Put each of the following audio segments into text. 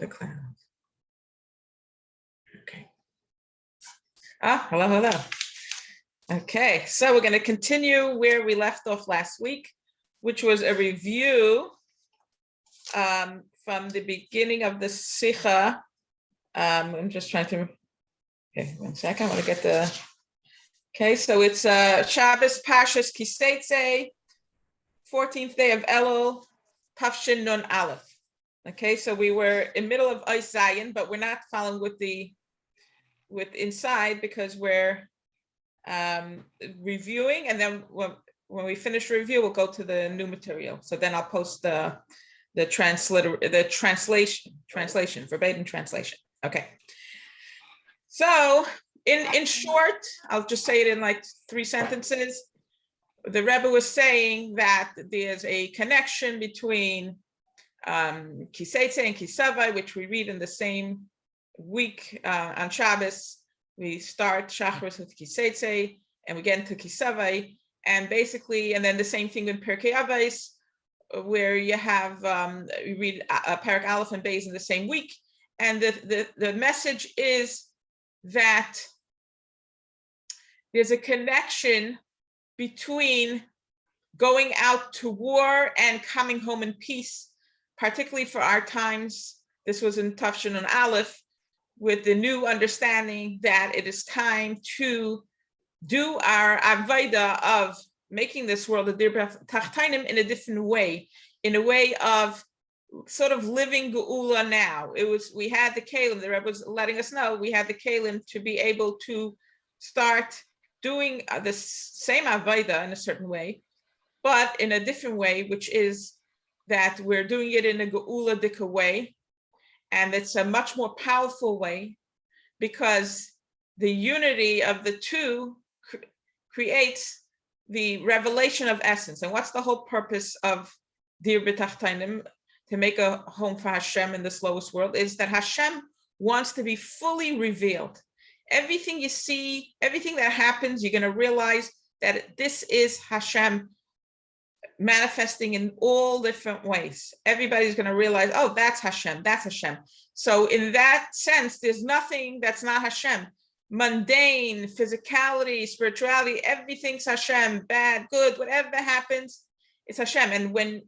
the clouds. Okay. Hello. Okay, so we're going to continue where we left off last week, which was a review from the beginning of the sicha. I'm just trying to, okay, 1 second, I want to get the, okay, so it's Shabbos, Parshas, Seitzei, 14th day of Elul, Tafshin Nun Alef. Okay, so we were in middle of Ois Zayin, but we're not following with inside because we're reviewing, and then when we finish review, we'll go to the new material. So then I'll post the translation, verbatim translation. Okay. So in short, I'll just say it in like 3 sentences. The Rebbe was saying that there's a connection between Seitzei and Seitzei, which we read in the same week on Shabbos. We start Shacharis with Seitzei, and we get into Seitzei, and basically, and then the same thing in Pirkei Avos, where you have you read Parak Alef and Beis in the same week, and the message is that there's a connection between going out to war and coming home in peace, particularly for our times. This was in Tafshin and Alef, with the new understanding that it is time to do our avodah of making this world a dir tachtainim in a different way, in a way of sort of living geula now. We had the kalim, the Rebbe was letting us know, we had the kalim to be able to start doing the same avodah in a certain way, but in a different way, which is that we're doing it in a geula dika way. And it's a much more powerful way because the unity of the two creates the revelation of essence. And what's the whole purpose of Dir B'Tachtainim, to make a home for Hashem in this lowest world, is that Hashem wants to be fully revealed. Everything you see, everything that happens, you're going to realize that this is Hashem manifesting in all different ways. Everybody's going to realize, oh, that's Hashem, that's Hashem. So in that sense, there's nothing that's not Hashem. Mundane, physicality, spirituality, everything's Hashem, bad, good, whatever happens, it's Hashem. And when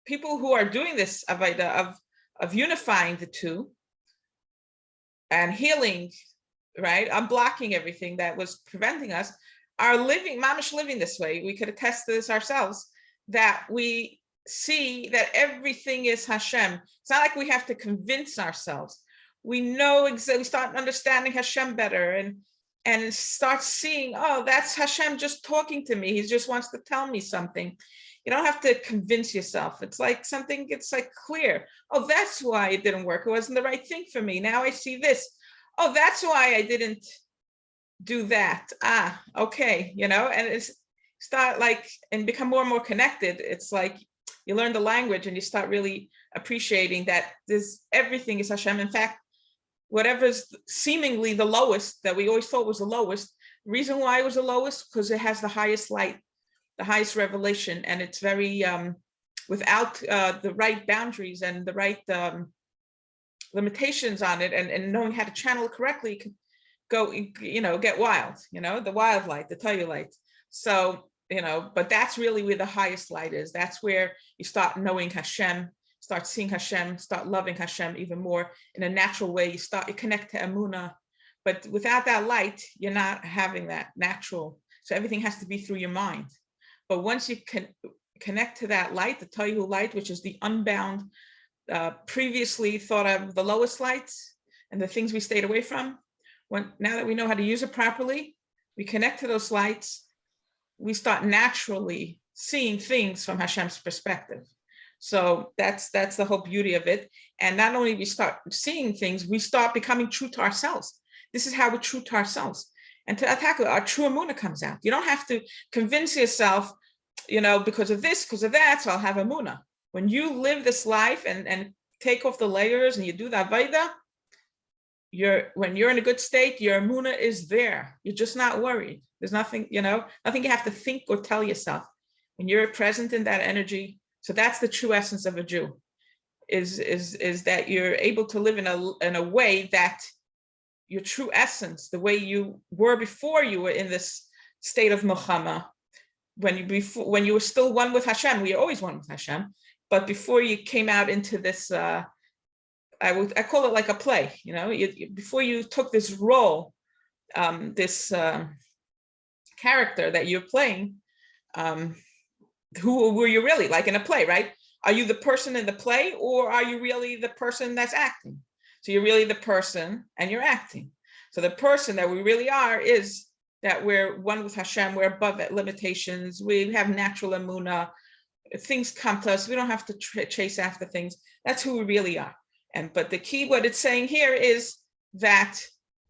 people who are doing this avodah of unifying the two and healing, right, unblocking everything that was preventing us, are living, mamish living this way. We could attest to this ourselves, that we see that everything is Hashem. It's not like we have to convince ourselves. We know exactly, we start understanding Hashem better and start seeing, oh, that's Hashem just talking to me. He just wants to tell me something. You don't have to convince yourself. It's like something, it's like clear. Oh, that's why it didn't work. It wasn't the right thing for me. Now I see this. Oh, that's why I didn't do that. Okay, and it's start like and become more and more connected. It's like you learn the language and you start really appreciating that everything is Hashem. In fact, whatever's seemingly the lowest that we always thought was the lowest, the reason why it was the lowest, because it has the highest light, the highest revelation, and it's very without the right boundaries and the right limitations on it, and knowing how to channel it correctly, can go, get wild, the wild light, the Tohu light. So, but that's really where the highest light is. That's where you start knowing Hashem, start seeing Hashem, start loving Hashem even more in a natural way. You connect to Emunah, but without that light, you're not having that natural. So everything has to be through your mind. But once you can connect to that light, the Tohu light, which is the unbound, previously thought of the lowest lights and the things we stayed away from, now that we know how to use it properly, we connect to those lights. We start naturally seeing things from Hashem's perspective. So that's the whole beauty of it. And not only we start seeing things, we start becoming true to ourselves. This is how we're true to ourselves. And to attack it, our true emunah comes out. You don't have to convince yourself, because of this, because of that, so I'll have emunah. When you live this life and take off the layers and you do the avodah, when you're in a good state, your emunah is there. You're just not worried. There's nothing, nothing you have to think or tell yourself. When you're present in that energy, so that's the true essence of a Jew. is that you're able to live in a way that your true essence, the way you were before you were in this state of milchama, when you were still one with Hashem. We are always one with Hashem, but before you came out into this, I call it like a play. Before you took this role, this character that you're playing, who were you really, like in a play, right? Are you the person in the play, or are you really the person that's acting? So you're really the person and you're acting. So the person that we really are is that we're one with Hashem, we're above limitations, we have natural emunah, things come to us, we don't have to chase after things. That's who we really are. But the key, what it's saying here is that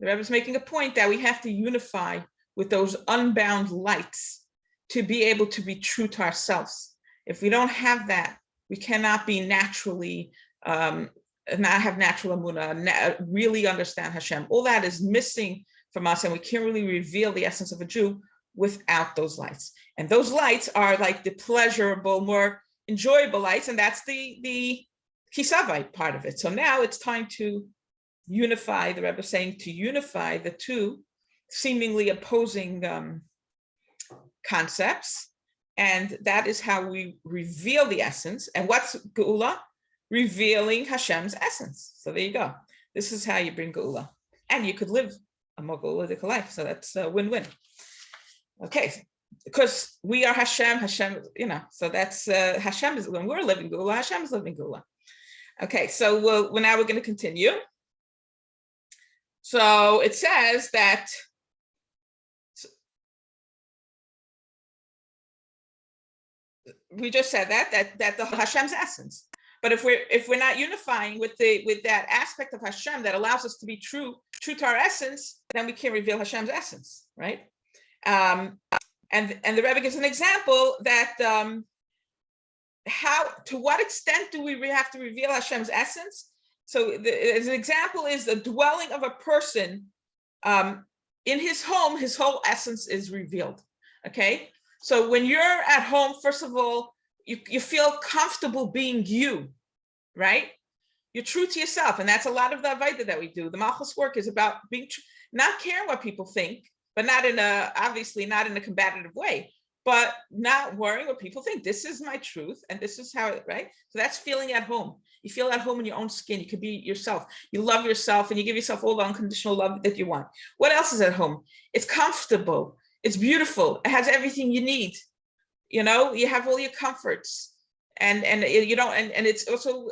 the Rebbe is making a point that we have to unify with those unbound lights to be able to be true to ourselves. If we don't have that, we cannot be naturally, not have natural emunah, really understand Hashem. All that is missing from us, and we can't really reveal the essence of a Jew without those lights. And those lights are like the pleasurable, more enjoyable lights, and that's the kisavite part of it. So now it's time to unify, the Rebbe is saying, to unify the two seemingly opposing concepts. And that is how we reveal the essence. And what's Geula? Revealing Hashem's essence. So there you go. This is how you bring Geula. And you could live a more Geula life. So that's a win-win. Okay. Because we are Hashem, so that's Hashem is, when we're living Geula, Hashem is living Geula. Okay, so now we're going to continue. So it says that we just said that the Hashem's essence. But if we're not unifying with that aspect of Hashem that allows us to be true to our essence, then we can't reveal Hashem's essence, right? And the Rebbe gives an example that to what extent do we have to reveal Hashem's essence? So as an example is the dwelling of a person in his home, his whole essence is revealed. Okay, so when you're at home, first of all, you feel comfortable being you, right? You're true to yourself, and that's a lot of the avodah that we do. The Malchus work is about being not caring what people think, but obviously not in a combative way, but not worrying what people think. This is my truth, and this is how, right? So that's feeling at home. You feel at home in your own skin. You can be yourself. You love yourself, and you give yourself all the unconditional love that you want. What else is at home? It's comfortable. It's beautiful. It has everything you need. You have all your comforts, and it's also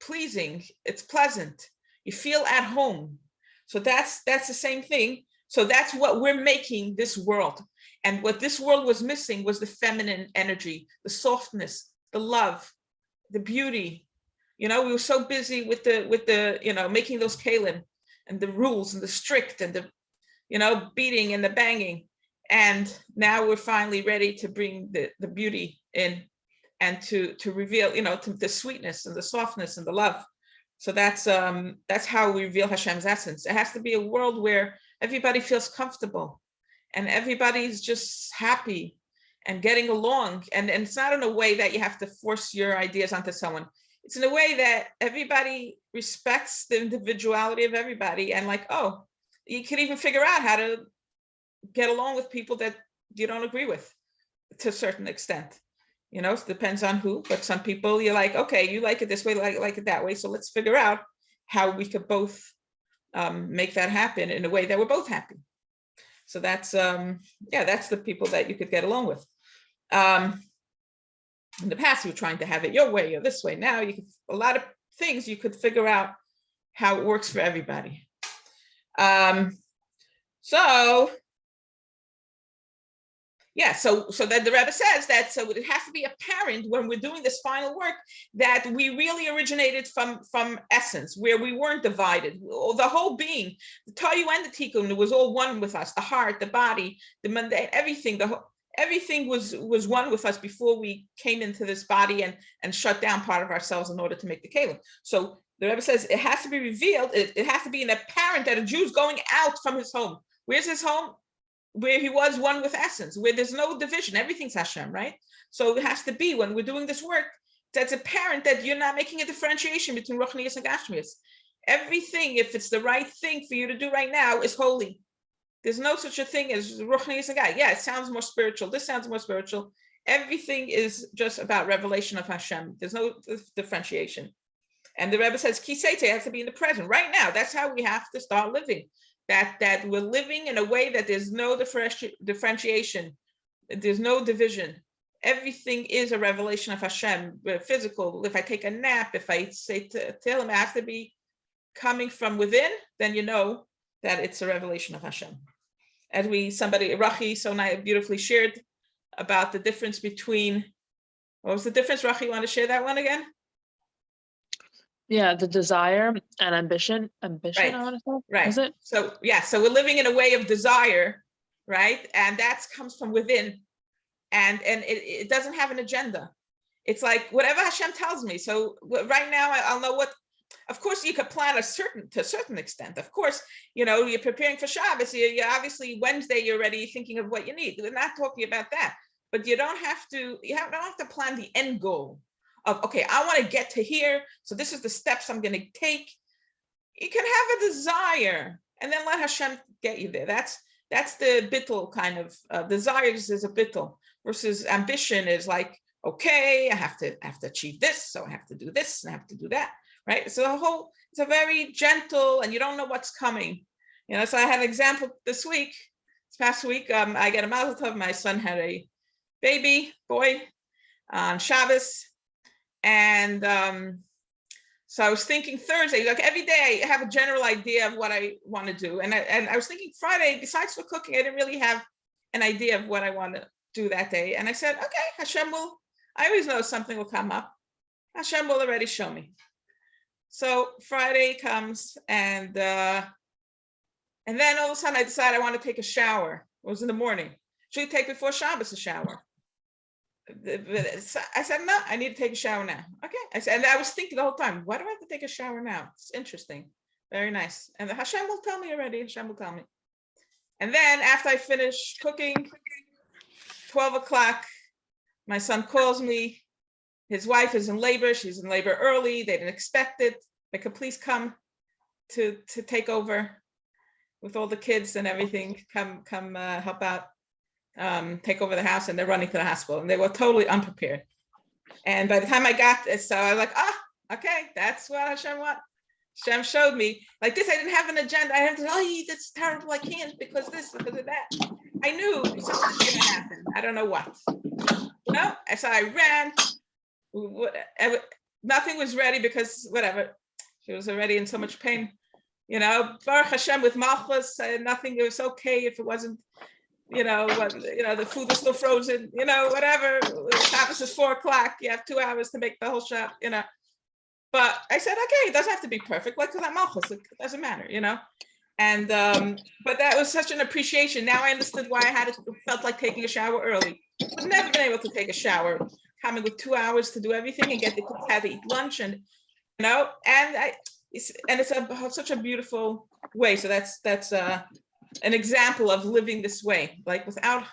pleasing. It's pleasant. You feel at home. So that's the same thing. So that's what we're making this world. And what this world was missing was the feminine energy, the softness, the love, the beauty. We were so busy with the making those kalim and the rules and the strict and the beating and the banging. And now we're finally ready to bring the beauty in and to reveal, to the sweetness and the softness and the love. So that's how we reveal Hashem's essence. It has to be a world where everybody feels comfortable and everybody's just happy and getting along. And it's not in a way that you have to force your ideas onto someone. It's in a way that everybody respects the individuality of everybody, and you can even figure out how to get along with people that you don't agree with to a certain extent. It depends on who, but some people you're like, okay, you like it this way, like it that way. So let's figure out how we could both make that happen in a way that we're both happy. So that's the people that you could get along with. In the past, you were trying to have it your way or this way. Now a lot of things you could figure out how it works for everybody. So then the Rebbe says that, so it has to be apparent when we're doing this final work that we really originated from essence, where we weren't divided. The whole being, the Tohu and the Tikkun, was all one with us. The heart, the body, the mundane, everything, everything was one with us before we came into this body and shut down part of ourselves in order to make the kalim. So the Rebbe says it has to be revealed. It has to be an apparent that a Jew's going out from his home. Where's his home? Where he was one with essence, where there's no division, everything's Hashem, right? So it has to be, when we're doing this work, that's apparent that you're not making a differentiation between ruchnius and gashmius. Everything, if it's the right thing for you to do right now, is holy. There's no such a thing as ruchnius and gashmius. Yeah, it sounds more spiritual. This sounds more spiritual. Everything is just about revelation of Hashem. There's no differentiation. And the Rebbe says, ki Seitzei has to be in the present. Right now, that's how we have to start living. That we're living in a way that there's no differentiation. There's no division. Everything is a revelation of Hashem, physical. If I take a nap, if I say to him, it has to be coming from within, then you know that it's a revelation of Hashem. As Rachi so beautifully shared about the difference between, what was the difference, Rachi? You want to share that one again? Yeah, the desire and ambition, right. I want to say. Right. Is it? So we're living in a way of desire, right? And that comes from within. And it doesn't have an agenda. It's like whatever Hashem tells me. So right now I'll know what, of course you could plan to a certain extent. Of course, you're preparing for Shabbos. You're obviously Wednesday, you're already thinking of what you need. We're not talking about that, but you don't have to plan the end goal of, okay, I want to get to here. So this is the steps I'm going to take. You can have a desire and then let Hashem get you there. That's the bittul kind of desires is a bittul. Versus ambition is like, okay, I have to achieve this, so I have to do this, and I have to do that, right? So it's a very gentle, and you don't know what's coming. So I had an example this past week, I got a mazel tov. My son had a baby boy on Shabbos, and so I was thinking Thursday, like every day I have a general idea of what I want to do, and I was thinking Friday, besides for cooking, I didn't really have an idea of what I want to do that day. And I said, okay, Hashem I always know something will come up. Hashem will already show me. So Friday comes and then all of a sudden I decide I want to take a shower. It was in the morning. Should we take before Shabbos a shower? I said, no, I need to take a shower now. Okay. I said, and I was thinking the whole time, why do I have to take a shower now? It's interesting. Very nice. And the Hashem will tell me already. Hashem will tell me. And then after I finish cooking, 12 o'clock, my son calls me. His wife is in labor. She's in labor early. They didn't expect it. They could please come to take over with all the kids and everything. Come help out, take over the house. And they're running to the hospital. And they were totally unprepared. And by the time I got this, so I was like, okay, that's what Hashem wants. Hashem showed me like this. I didn't have an agenda. I had to, that's terrible. I can't because this, because of that. I knew something was going to happen. I don't know what. So I ran. Nothing was ready because whatever. She was already in so much pain. Baruch Hashem with Malchus, nothing. It was okay if it wasn't. The food was still frozen. Whatever. Shabbos is 4 o'clock. You have 2 hours to make the whole shop. But I said, okay, it doesn't have to be perfect. Like because I'm Malchus, it doesn't matter. And but that was such an appreciation. Now I understood why felt like taking a shower early. I've never been able to take a shower, coming with 2 hours to do everything and get the kids had to eat lunch and it's such a beautiful way. So that's an example of living this way, like without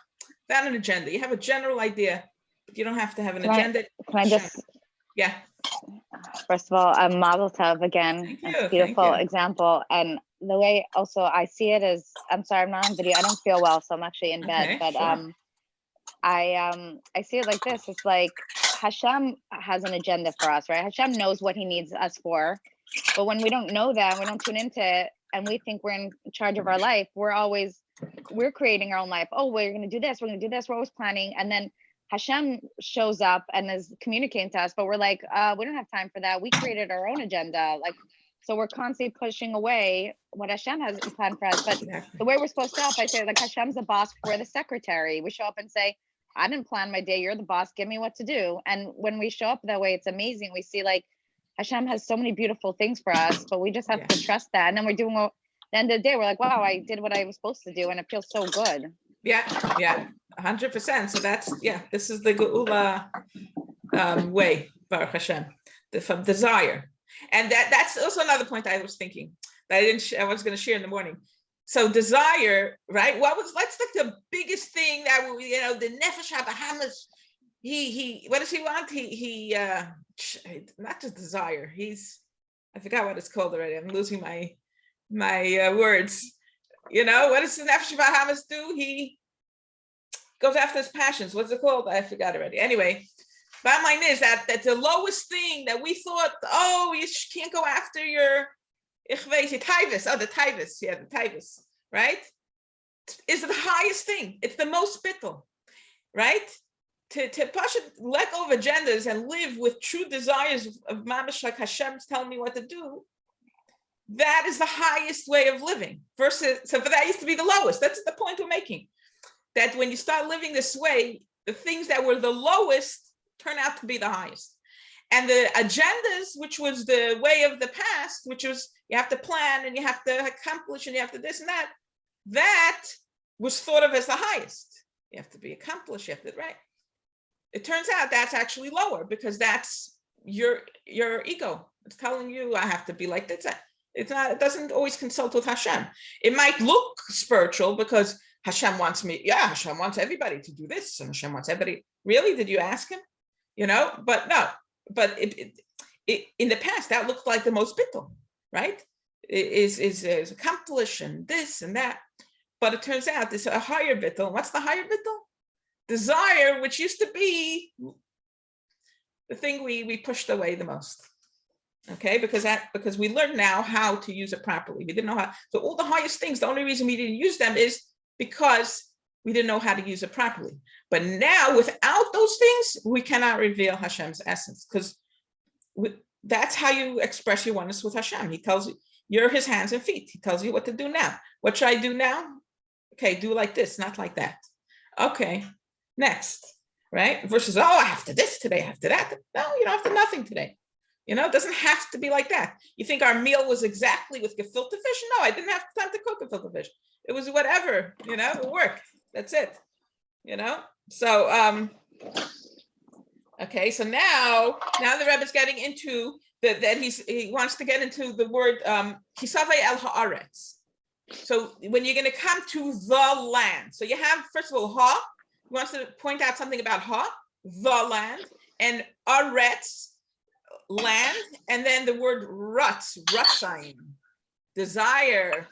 an agenda. You have a general idea, but you don't have to have an agenda. Can I just? Yeah. First of all, mazel tov again. A beautiful example. And the way also I see it is, I'm sorry, I'm not on video. I don't feel well, so I'm actually in bed. But sure. I see it like this. It's like Hashem has an agenda for us, right? Hashem knows what he needs us for. But when we don't know that, we don't tune into it, and we think we're in charge of our life, we're creating our own life. Oh, we're going to do this. We're going to do this. We're always planning. And then Hashem shows up and is communicating to us, but we're like, we don't have time for that. We created our own agenda. So we're constantly pushing away what Hashem has planned for us. But the way we're supposed to help, I say, like Hashem's the boss, we're the secretary. We show up and say, I didn't plan my day. You're the boss. Give me what to do. And when we show up that way, it's amazing. We see like Hashem has so many beautiful things for us, but we just have to trust that. And then we're doing at the end of the day, we're like, wow, I did what I was supposed to do. And it feels so good. Yeah, 100%. So this is the Geula way, Baruch Hashem, from desire. And that's also another point I was thinking that I was going to share in the morning. So desire, right? What's like the biggest thing that the Nefesh HaBahamas, he what does he want? He not just desire. I forgot what it's called already. I'm losing my words. You know, what does the Nefesh Bahamas do? He goes after his passions. What's it called? I forgot already. Anyway, bottom line is that the lowest thing that we thought, oh, you can't go after your taivus. Oh, the taivus. Yeah, the taivus, right? Is the highest thing. It's the most bittul, right? To let go of agendas and live with true desires of mamash, like Hashem's telling me what to do. That is the highest way of living. Versus, so for that used to be the lowest. That's the point we're making. That when you start living this way, the things that were the lowest turn out to be the highest. And the agendas, which was the way of the past, which was you have to plan and you have to accomplish and you have to this and that, that was thought of as the highest. You have to be accomplished, you have to, right? It turns out that's actually lower because that's your ego. It's telling you I have to be like this. It's not, it doesn't always consult with Hashem. It might look spiritual because Hashem wants me. Yeah, Hashem wants everybody to do this. And Hashem wants everybody. Really? Did you ask him? You know, but no, but it in the past, that looked like the most bittul, right? Is accomplish and this and that. But it turns out there's a higher bittul. What's the higher bittul? Desire, which used to be the thing we pushed away the most. Okay, because we learned now how to use it properly. We didn't know how. So all the highest things, the only reason we didn't use them is because we didn't know how to use it properly. But now, without those things, we cannot reveal Hashem's essence, because that's how you express your oneness with Hashem. He tells you, you're his hands and feet. He tells you what to do now. What should I do now? Okay, do like this, not like that. Okay, next, right? Versus, oh, I have to this today, I have to that. No, you don't have to nothing today. You know, it doesn't have to be like that. You think our meal was exactly with gefilte fish? No, I didn't have time to cook gefilte fish. It was whatever, you know, it worked. That's it, you know? So, okay, so now the Rebbe is getting into that he wants to get into the word kisavei el haaretz. So when you're going to come to the land, so you have, first of all, ha, he wants to point out something about ha, the land, and aretz, land, and then the word ratzayim, desire.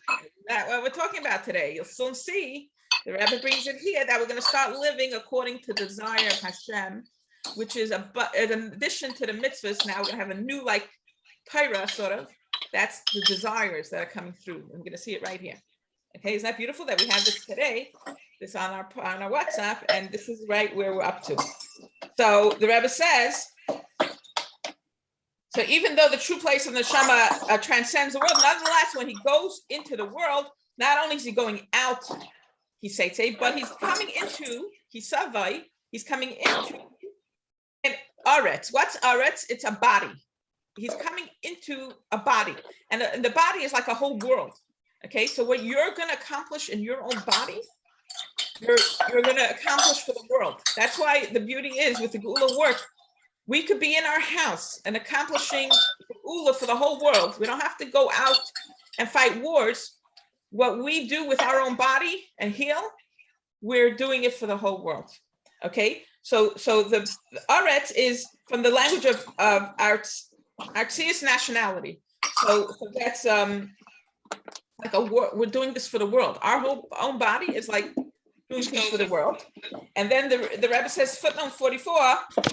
That's what we're talking about today. You'll soon see, the Rebbe brings it here, that we're going to start living according to the desire of Hashem, which is in addition to the mitzvos. Now we're going to have a new, like, Torah, sort of. That's the desires that are coming through. I'm going to see it right here. Okay, isn't that beautiful that we have this today? This on our WhatsApp, and this is right where we're up to. So the Rebbe says, so even though the true place of the Neshama transcends the world, nonetheless, when he goes into the world, not only is he going out, he's Seitzei, but he's coming into, he's Savai, he's coming into an Aretz. What's Aretz? It's a body. He's coming into a body, and the body is like a whole world. Okay, so what you're going to accomplish in your own body, you're going to accomplish for the world. That's why the beauty is with the Geula work, we could be in our house and accomplishing Geula for the whole world. We don't have to go out and fight wars. What we do with our own body and heal, we're doing it for the whole world. Okay, so the Aretz is from the language of Artzius nationality. So that's like a war. We're doing this for the world. Our whole own body is like doing things for the world. And then the Rebbe says, footnote 44,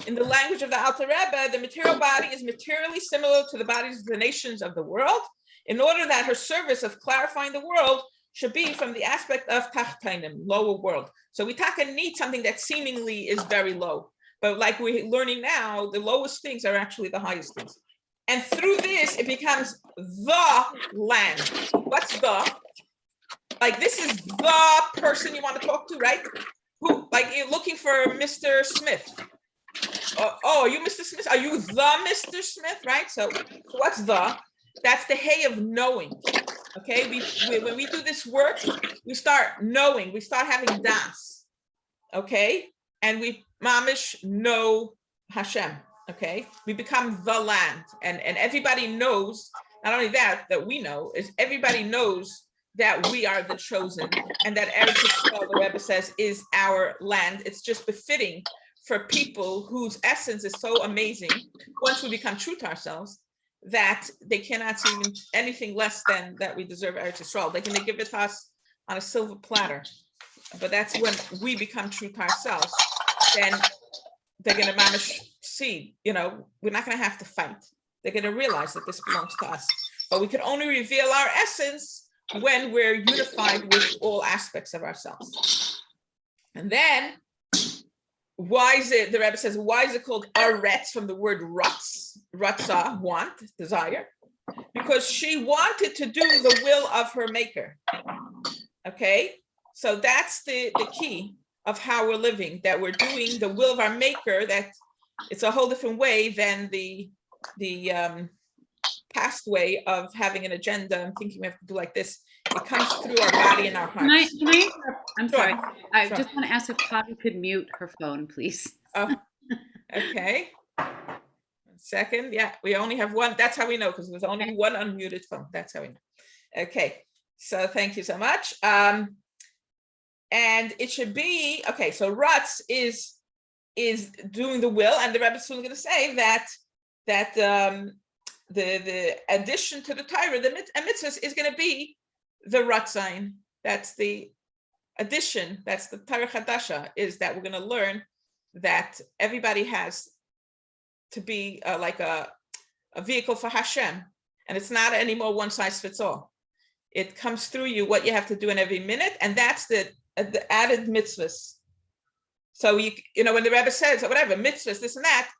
in the language of the Alter Rebbe, the material body is materially similar to the bodies of the nations of the world, in order that her service of clarifying the world should be from the aspect of tachtainim, lower world. So we need something that seemingly is very low. But like we're learning now, the lowest things are actually the highest things. And through this, it becomes the land. What's the? Like, this is the person you want to talk to, right? Who, like, you're looking for Mr. Smith. Oh, are you Mr. Smith? Are you the Mr. Smith, right? So what's the? That's the hay of knowing. Okay, when we do this work, we start knowing. We start having das. Okay, and we mamish know Hashem. Okay, we become the land, and everybody knows. Not only that we know, is everybody knows that we are the chosen, and that Eretz Yisrael, the Rebbe says, is our land. It's just befitting for people whose essence is so amazing, once we become true to ourselves, that they cannot see anything less than that we deserve Eretz Yisrael. They can give it to us on a silver platter. But that's when we become true to ourselves. Then they're going to see, we're not going to have to fight. They're going to realize that this belongs to us. But we can only reveal our essence when we're unified with all aspects of ourselves. And then, the Rebbe says, why is it called aretz, from the word ratza, want, desire? Because she wanted to do the will of her maker. Okay? So that's the key of how we're living, that we're doing the will of our maker, that it's a whole different way than the past way of having an agenda and thinking we have to do like this. It comes through our body and our hearts. Can I interrupt? I'm Sure. sorry. I Sure. just want to ask if Chadi could mute her phone, please. Oh, okay. 1 second. Yeah, we only have one. That's how we know, because there's only one unmuted phone. That's how we know. Okay. So thank you so much. And it should be, okay, so Rutz is doing the will, and the Rebbe is soon going to say that the addition to the Torah, the mitzvos, is going to be the Rutzain. That's the addition. That's the Torah Chadasha, is that we're going to learn that everybody has to be like a vehicle for Hashem, and it's not anymore one size fits all. It comes through you what you have to do in every minute, and that's the added mitzvahs. So when the Rebbe says whatever mitzvahs, this and that,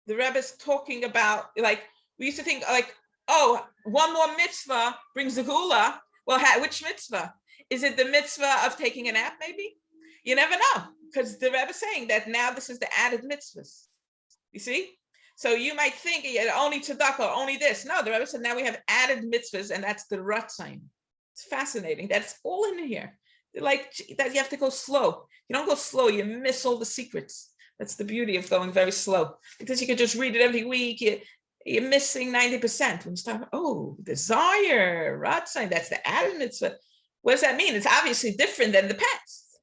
the Rebbe is talking about, like, we used to think like, oh, one more mitzvah brings the geula. Well, which mitzvah? Is it the mitzvah of taking a nap? Maybe you never know, because the Rebbe is saying that now this is the added mitzvahs. You see, so you might think only tzedakah, only this. No, the Rebbe said now we have added mitzvahs, and that's the ratzain. It's fascinating. That's all in here. Like that, you have to go slow. You don't go slow, you miss all the secrets. That's the beauty of going very slow, because you can just read it every week. You're missing 90%. When you start, desire, ratzain, that's the added mitzvah. What does that mean? It's obviously different than the past.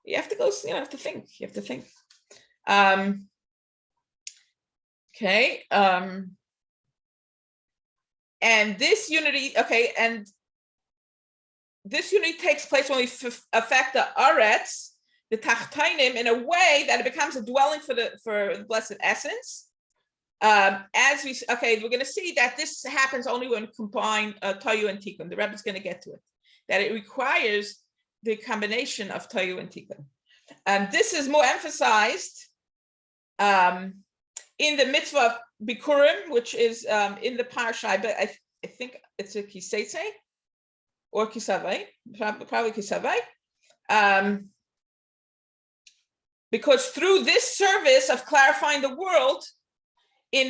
You have to go, you have to think. You have to think. Okay. And this unity, and this unity takes place when we affect the aretz, the tachtainim, in a way that it becomes a dwelling for the blessed essence. We're going to see that this happens only when we combine Tohu and Tikkun. The Rebbe is going to get to it, that it requires the combination of Tohu and Tikkun. And this is more emphasized in the mitzvah of Bikurim, which is in the Parshas, but I think it's a Seitzei or Kisavai, probably Kisavai. Because through this service of clarifying the world in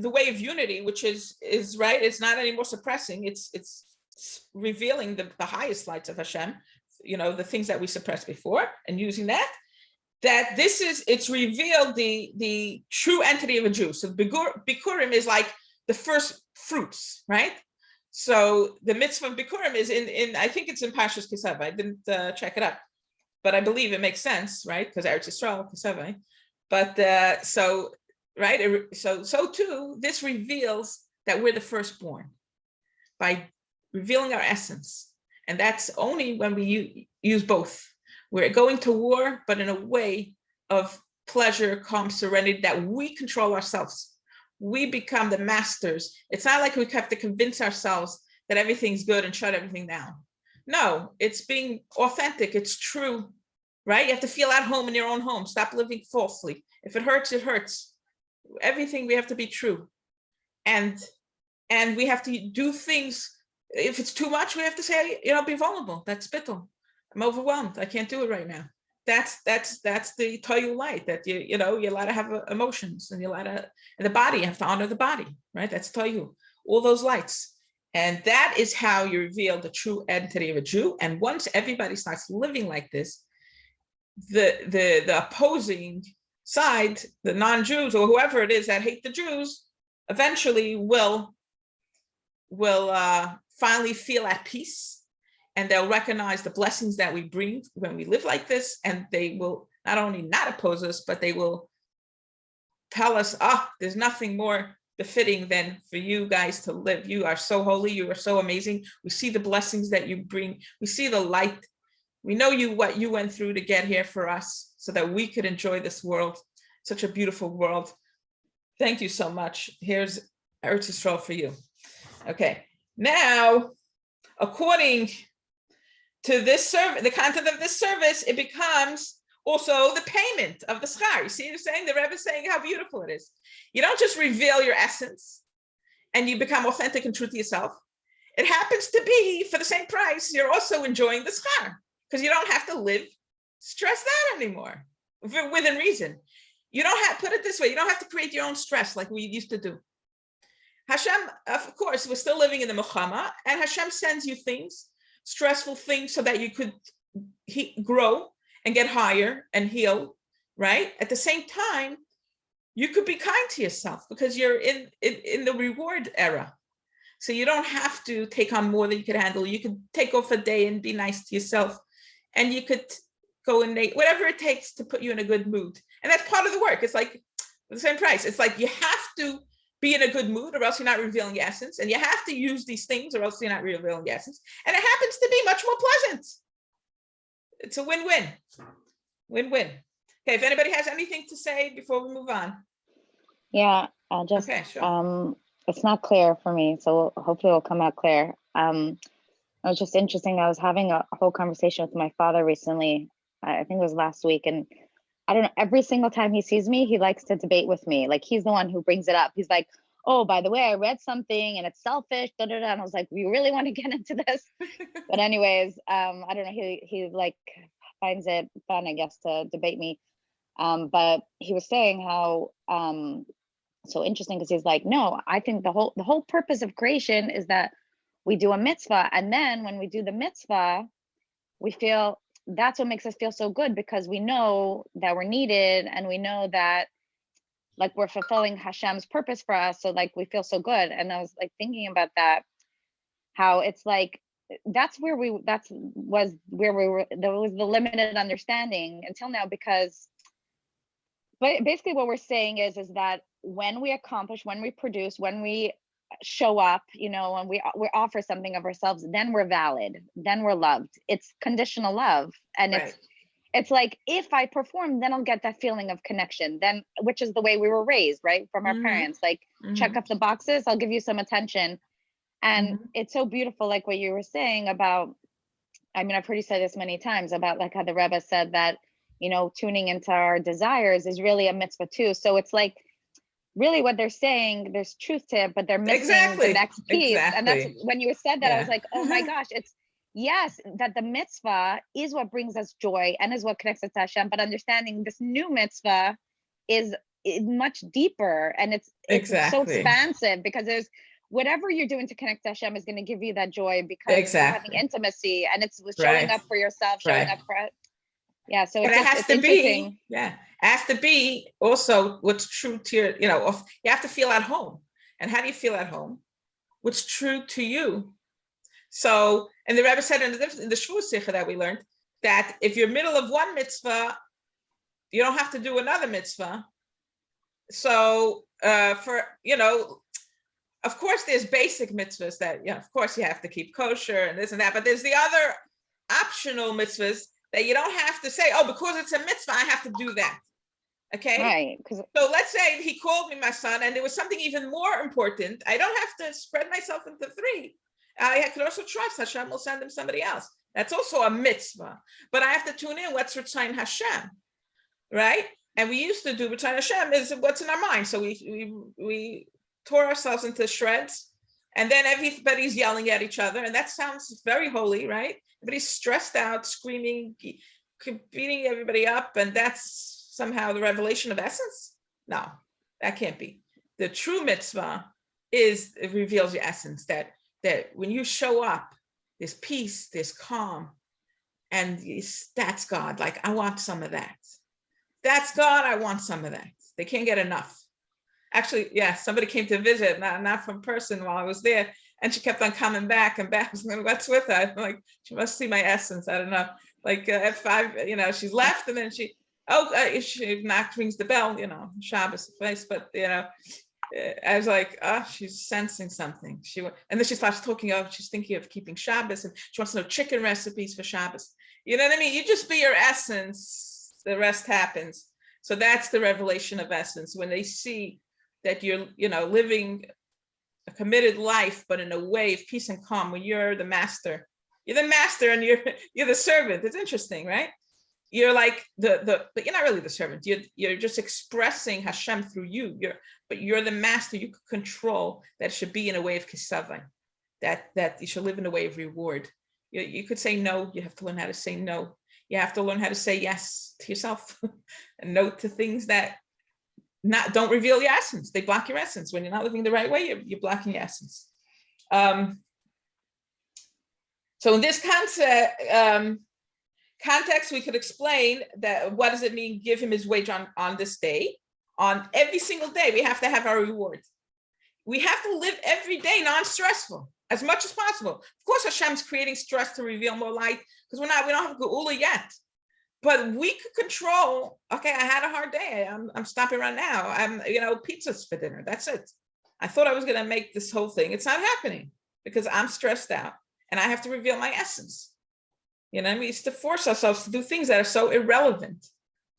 the way of unity, which is right, it's not anymore suppressing, it's revealing the highest lights of Hashem, the things that we suppressed before, and using that it's revealed the true entity of a Jew. So Bikurim is like the first fruits, right? So the mitzvah of Bikurim is in I think it's in Parshas Kisavai. I didn't check it up, but I believe it makes sense, right? Because Eretz Yisrael, Kisavai. But so too, this reveals that we're the firstborn by revealing our essence, and that's only when we use both. We're going to war, but in a way of pleasure, calm, serenity, that we control ourselves. We become the masters. It's not like we have to convince ourselves that everything's good and shut everything down. No, it's being authentic. It's true, right? You have to feel at home in your own home. Stop living falsely. If it hurts, it hurts. Everything, we have to be true. And we have to do things. If it's too much, we have to say, be vulnerable. That's bittul. I'm overwhelmed. I can't do it right now. That's the Tohu light, that you're allowed to have emotions, and you're allowed to, and the body, you have to honor the body, right? That's Tohu, all those lights. And that is how you reveal the true entity of a Jew. And once everybody starts living like this, the opposing side, the non-Jews or whoever it is that hate the Jews, eventually will finally feel at peace, and they'll recognize the blessings that we bring when we live like this, and they will not only not oppose us, but they will tell us, there's nothing more befitting than for you guys to live. You are so holy. You are so amazing. We see the blessings that you bring. We see the light. We know what you went through to get here for us so that we could enjoy this world, such a beautiful world. Thank you so much. Here's Eretz Yisrael for you. Okay, now, according to this service, the content of this service, it becomes also the payment of the schar. You see, you're saying, the Rebbe is saying how beautiful it is. You don't just reveal your essence and you become authentic and true to yourself. It happens to be for the same price, you're also enjoying the schar because you don't have to live stressed out anymore within reason. You don't have, put it this way, you don't have to create your own stress like we used to do. Hashem, of course, we're still living in the Muhammad, and Hashem sends you things, stressful things, so that you could grow and get higher and heal, right? At the same time, you could be kind to yourself because you're in the reward era. So you don't have to take on more than you could handle. You could take off a day and be nice to yourself, and you could go and make whatever it takes to put you in a good mood. And that's part of the work. It's like the same price. It's like you have to be in a good mood or else you're not revealing your essence. And you have to use these things or else you're not revealing your essence. And it happens to be much more pleasant. It's a win-win. Win-win. Okay, if anybody has anything to say before we move on. Yeah, I'll just, okay, sure. It's not clear for me, so hopefully it'll come out clear. It was just interesting. I was having a whole conversation with my father recently. I think it was last week. And I don't know, every single time he sees me, he likes to debate with me. Like, he's the one who brings it up. He's like, oh, by the way, I read something and it's selfish, da, da, da. And I was like, we really want to get into this? But anyways, I don't know, he like finds it fun, I guess, to debate me. But he was saying how, so interesting, because he's like, no, I think the whole purpose of creation is that we do a mitzvah. And then when we do the mitzvah, we feel, that's what makes us feel so good, because we know that we're needed and we know that like we're fulfilling Hashem's purpose for us. So like we feel so good. And I was like thinking about that, how it's like, that was the limited understanding until now, because basically what we're saying is that when we accomplish, when we produce, when we show up, you know, and we offer something of ourselves, then we're valid, then we're loved. It's conditional love. And right. It's like, if I perform, then I'll get that feeling of connection, then, which is the way we were raised, right? From our parents, like, check off the boxes, I'll give you some attention. And it's so beautiful, like what you were saying about, I mean, I've heard you say this many times about like how the Rebbe said that, you know, tuning into our desires is really a mitzvah too. So it's like, really what they're saying, there's truth to it, but they're missing the next piece. And that's when you said that, I was like, oh my gosh, it's, yes, that the mitzvah is what brings us joy and is what connects us to Hashem, but understanding this new mitzvah is much deeper, and it's so expansive, because there's whatever you're doing to connect to Hashem is going to give you that joy, because you're having intimacy, and it's showing up for yourself, showing up for so it has to be has to be also what's true to your, you know, you have to feel at home. And how do you feel at home? What's true to you? So, and the Rebbe said in the sicha that we learned, that if you're middle of one mitzvah, you don't have to do another mitzvah. So for, you know, of course there's basic mitzvahs that, you know, of course you have to keep kosher and this and that, but there's the other optional mitzvahs that you don't have to say, oh, because it's a mitzvah, I have to do that. Okay. Right. So let's say he called me my son, and there was something even more important. I don't have to spread myself into three. I could also trust Hashem will send him somebody else. That's also a mitzvah. But I have to tune in what's Ritzayin Hashem, right? And we used to do Ritzayin Hashem is what's in our mind. So we tore ourselves into shreds, and then everybody's yelling at each other, and that sounds very holy, right? Everybody's stressed out, screaming, beating everybody up, and that's somehow the revelation of essence? No, that can't be. The true mitzvah is, it reveals your essence, that when you show up, there's peace, there's calm, and that's God. Like, I want some of that. That's God, I want some of that. They can't get enough. Actually, somebody came to visit, not from person, while I was there, and she kept on coming back and back. I was like, what's with her? I'm like, she must see my essence. I don't know. Like at 5, you know, she's left, and then she she rings the bell, Shabbos place, but I was like, she's sensing something. And then she starts talking she's thinking of keeping Shabbos, and she wants to know chicken recipes for Shabbos. You know what I mean? You just be your essence, the rest happens. So that's the revelation of essence. When they see that you're, living a committed life, but in a way of peace and calm, when you're the master and you're the servant. It's interesting, right? You're like but you're not really the servant. You're just expressing Hashem through you. But you're the master. You could control that. It should be in a way of kisavai, that you should live in a way of reward. You could say no. You have to learn how to say no. You have to learn how to say yes to yourself and no to things that don't reveal your essence. They block your essence. When you're not living the right way, you're blocking your essence. So in this context, we could explain that what does it mean, give him his wage on this day? On every single day, we have to have our reward. We have to live every day non-stressful as much as possible. Of course, Hashem's creating stress to reveal more light because we don't have Geula yet. But we could control, okay, I had a hard day. I'm stopping right now. I'm, pizzas for dinner. That's it. I thought I was going to make this whole thing. It's not happening because I'm stressed out and I have to reveal my essence. It's to force ourselves to do things that are so irrelevant.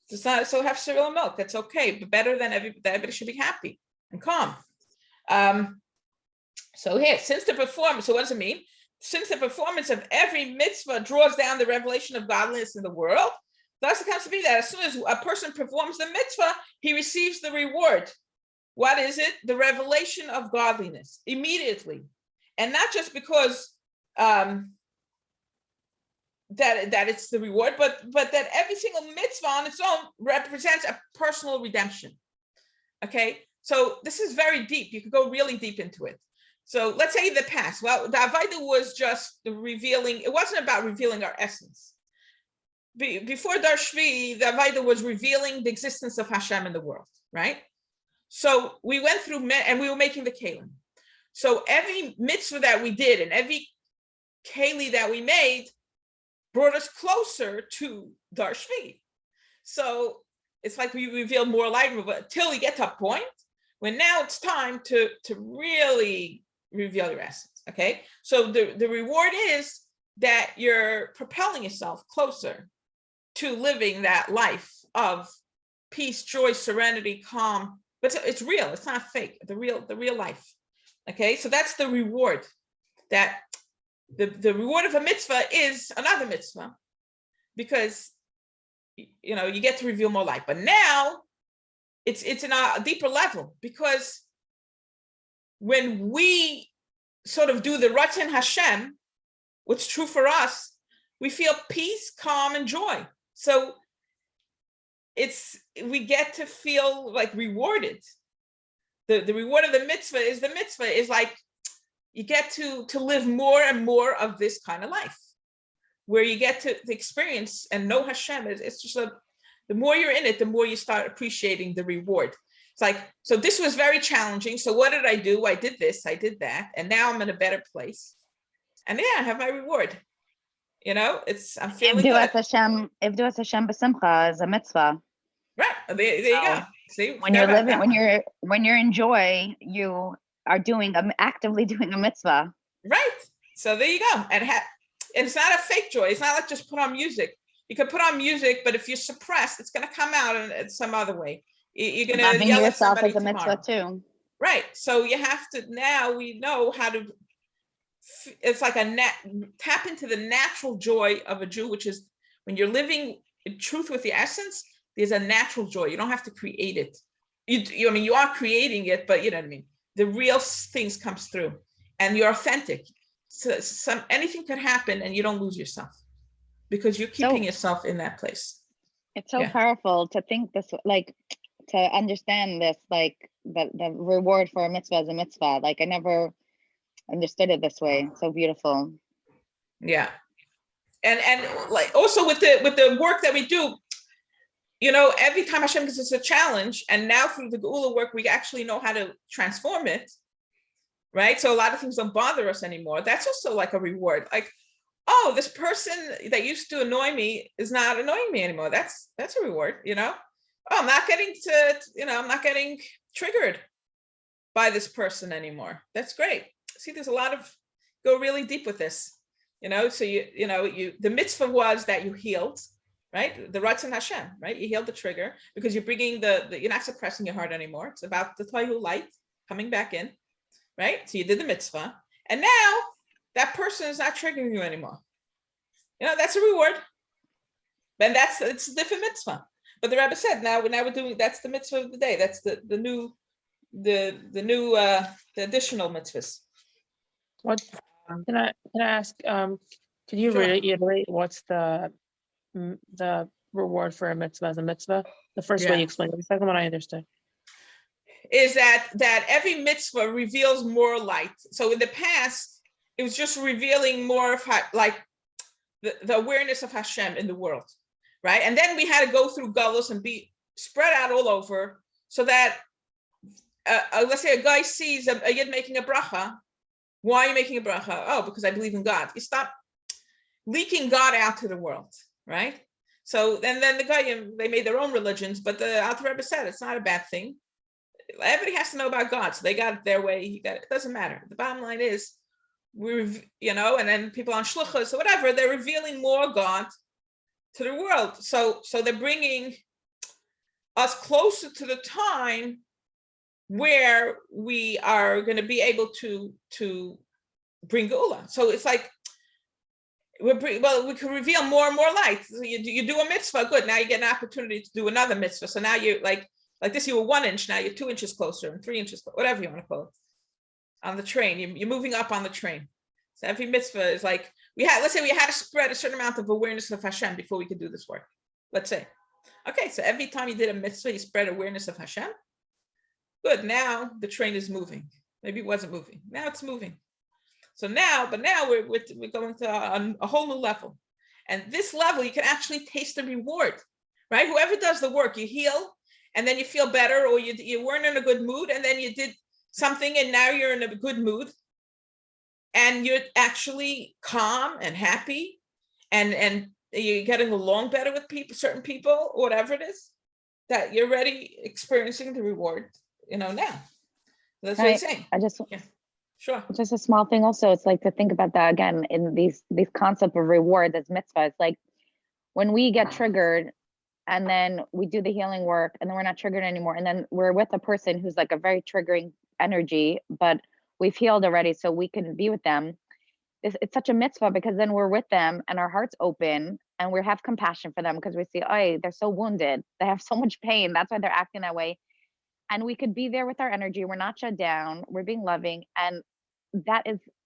It's not so have cereal and milk. That's okay, but better than everybody should be happy and calm. So here, so what does it mean? Since the performance of every mitzvah draws down the revelation of godliness in the world, thus it comes to be that as soon as a person performs the mitzvah, he receives the reward. What is it? The revelation of godliness immediately. And not just because that it's the reward, but that every single mitzvah on its own represents a personal redemption. Okay, so this is very deep. You could go really deep into it. So let's say in the past, well, the Avaida was just the revealing. It wasn't about revealing our essence. Before Dar Shvi, the Avaida was revealing the existence of Hashem in the world, right? So we went through, and we were making the kelim. So every mitzvah that we did and every keli that we made brought us closer to Dar Shvi. So it's like we reveal more light until we get to a point when now it's time to really reveal your essence. Okay, so the reward is that you're propelling yourself closer to living that life of peace, joy, serenity, calm. But it's real. It's not fake. The real life. Okay, so that's the reward. That the reward of a mitzvah is another mitzvah, because you get to reveal more light. But now it's in a deeper level, because when we sort of do the Ratzon Hashem, what's true for us, we feel peace, calm, and joy. So we get to feel like rewarded. The reward of the mitzvah is like you get to live more and more of this kind of life, where you get to experience and know Hashem. It's just the more you're in it, the more you start appreciating the reward. It's like, so this was very challenging. So what did I do? I did this, I did that, and now I'm in a better place. And yeah, I have my reward. I'm feeling good. Hashem b'simcha is a mitzvah. Right. There you go. See, when you're living, when you're in joy, you are actively doing a mitzvah. Right. So there you go. And it's not a fake joy. It's not like just put on music. You can put on music, but if you're suppressed, it's going to come out in some other way. You're going to yell at somebody as a mitzvah too. Right. So you have to, now we know how to, it's like tap into the natural joy of a Jew, which is when you're living in truth with the essence, there's a natural joy. You don't have to create it. You are creating it, but you know what I mean? The real things comes through and you're authentic. So anything could happen and you don't lose yourself because you're keeping yourself in that place. It's so powerful to think this, like to understand this, like the reward for a mitzvah is a mitzvah. Like I never understood it this way. So beautiful. Yeah. And like also with the work that we do, every time Hashem gives us a challenge, and now through the Geula work, we actually know how to transform it, right? So a lot of things don't bother us anymore. That's also like a reward. Like, oh, this person that used to annoy me is not annoying me anymore. That's a reward, Oh, I'm not getting I'm not getting triggered by this person anymore. That's great. See, there's a lot of, go really deep with this, so the mitzvah was that you healed, right? The Ratzon Hashem, right? You healed the trigger because you're bringing you're not suppressing your heart anymore. It's about the Tohu light coming back in, right? So you did the mitzvah, and now that person is not triggering you anymore. That's a reward. And it's a different mitzvah. But the Rebbe said, now we're doing, that's the mitzvah of the day. That's the additional mitzvahs. What can I ask? Could you Sure. reiterate what's the reward for a mitzvah as a mitzvah? The first way you explained it. The second one I understood. Is that every mitzvah reveals more light. So in the past, it was just revealing more of like the awareness of Hashem in the world, right? And then we had to go through galus and be spread out all over, so that let's say a guy sees a yid making a bracha. Why are you making a bracha? Oh, because I believe in God. You stop leaking God out to the world, right? So then the guy, they made their own religions, but the Alter Rebbe said it's not a bad thing. Everybody has to know about God, so they got it their way. He got it. It doesn't matter. The bottom line is, and then people on shluchos or whatever, they're revealing more God to the world. So they're bringing us closer to the time where we are going to be able to bring Geula. So it's like we can reveal more and more light. So you do a mitzvah, good. Now you get an opportunity to do another mitzvah. So now you're like this, you were 1 inch, now you're 2 inches closer, and 3 inches, whatever you want to call it. On the train, you're moving up on the train. So every mitzvah is like, let's say we had to spread a certain amount of awareness of Hashem before we could do this work. Let's say. Okay, so every time you did a mitzvah, you spread awareness of Hashem. Good, now the train is moving. Maybe it wasn't moving. Now it's moving. So now we're going to a whole new level. And this level, you can actually taste the reward, right? Whoever does the work, you heal, and then you feel better, or you weren't in a good mood, and then you did something, and now you're in a good mood, and you're actually calm and happy, and you're getting along better with certain people, or whatever it is, that you're already experiencing the reward, now. That's what I'm saying. Sure. Just a small thing also, it's like to think about that again in these concept of reward as mitzvah. It's like when we get triggered and then we do the healing work and then we're not triggered anymore, and then we're with a person who's like a very triggering energy, but we've healed already, so we can be with them. It's such a mitzvah, because then we're with them and our heart's open and we have compassion for them, because we see, oh, they're so wounded, they have so much pain, that's why they're acting that way. And we could be there with our energy. We're not shut down. We're being loving. And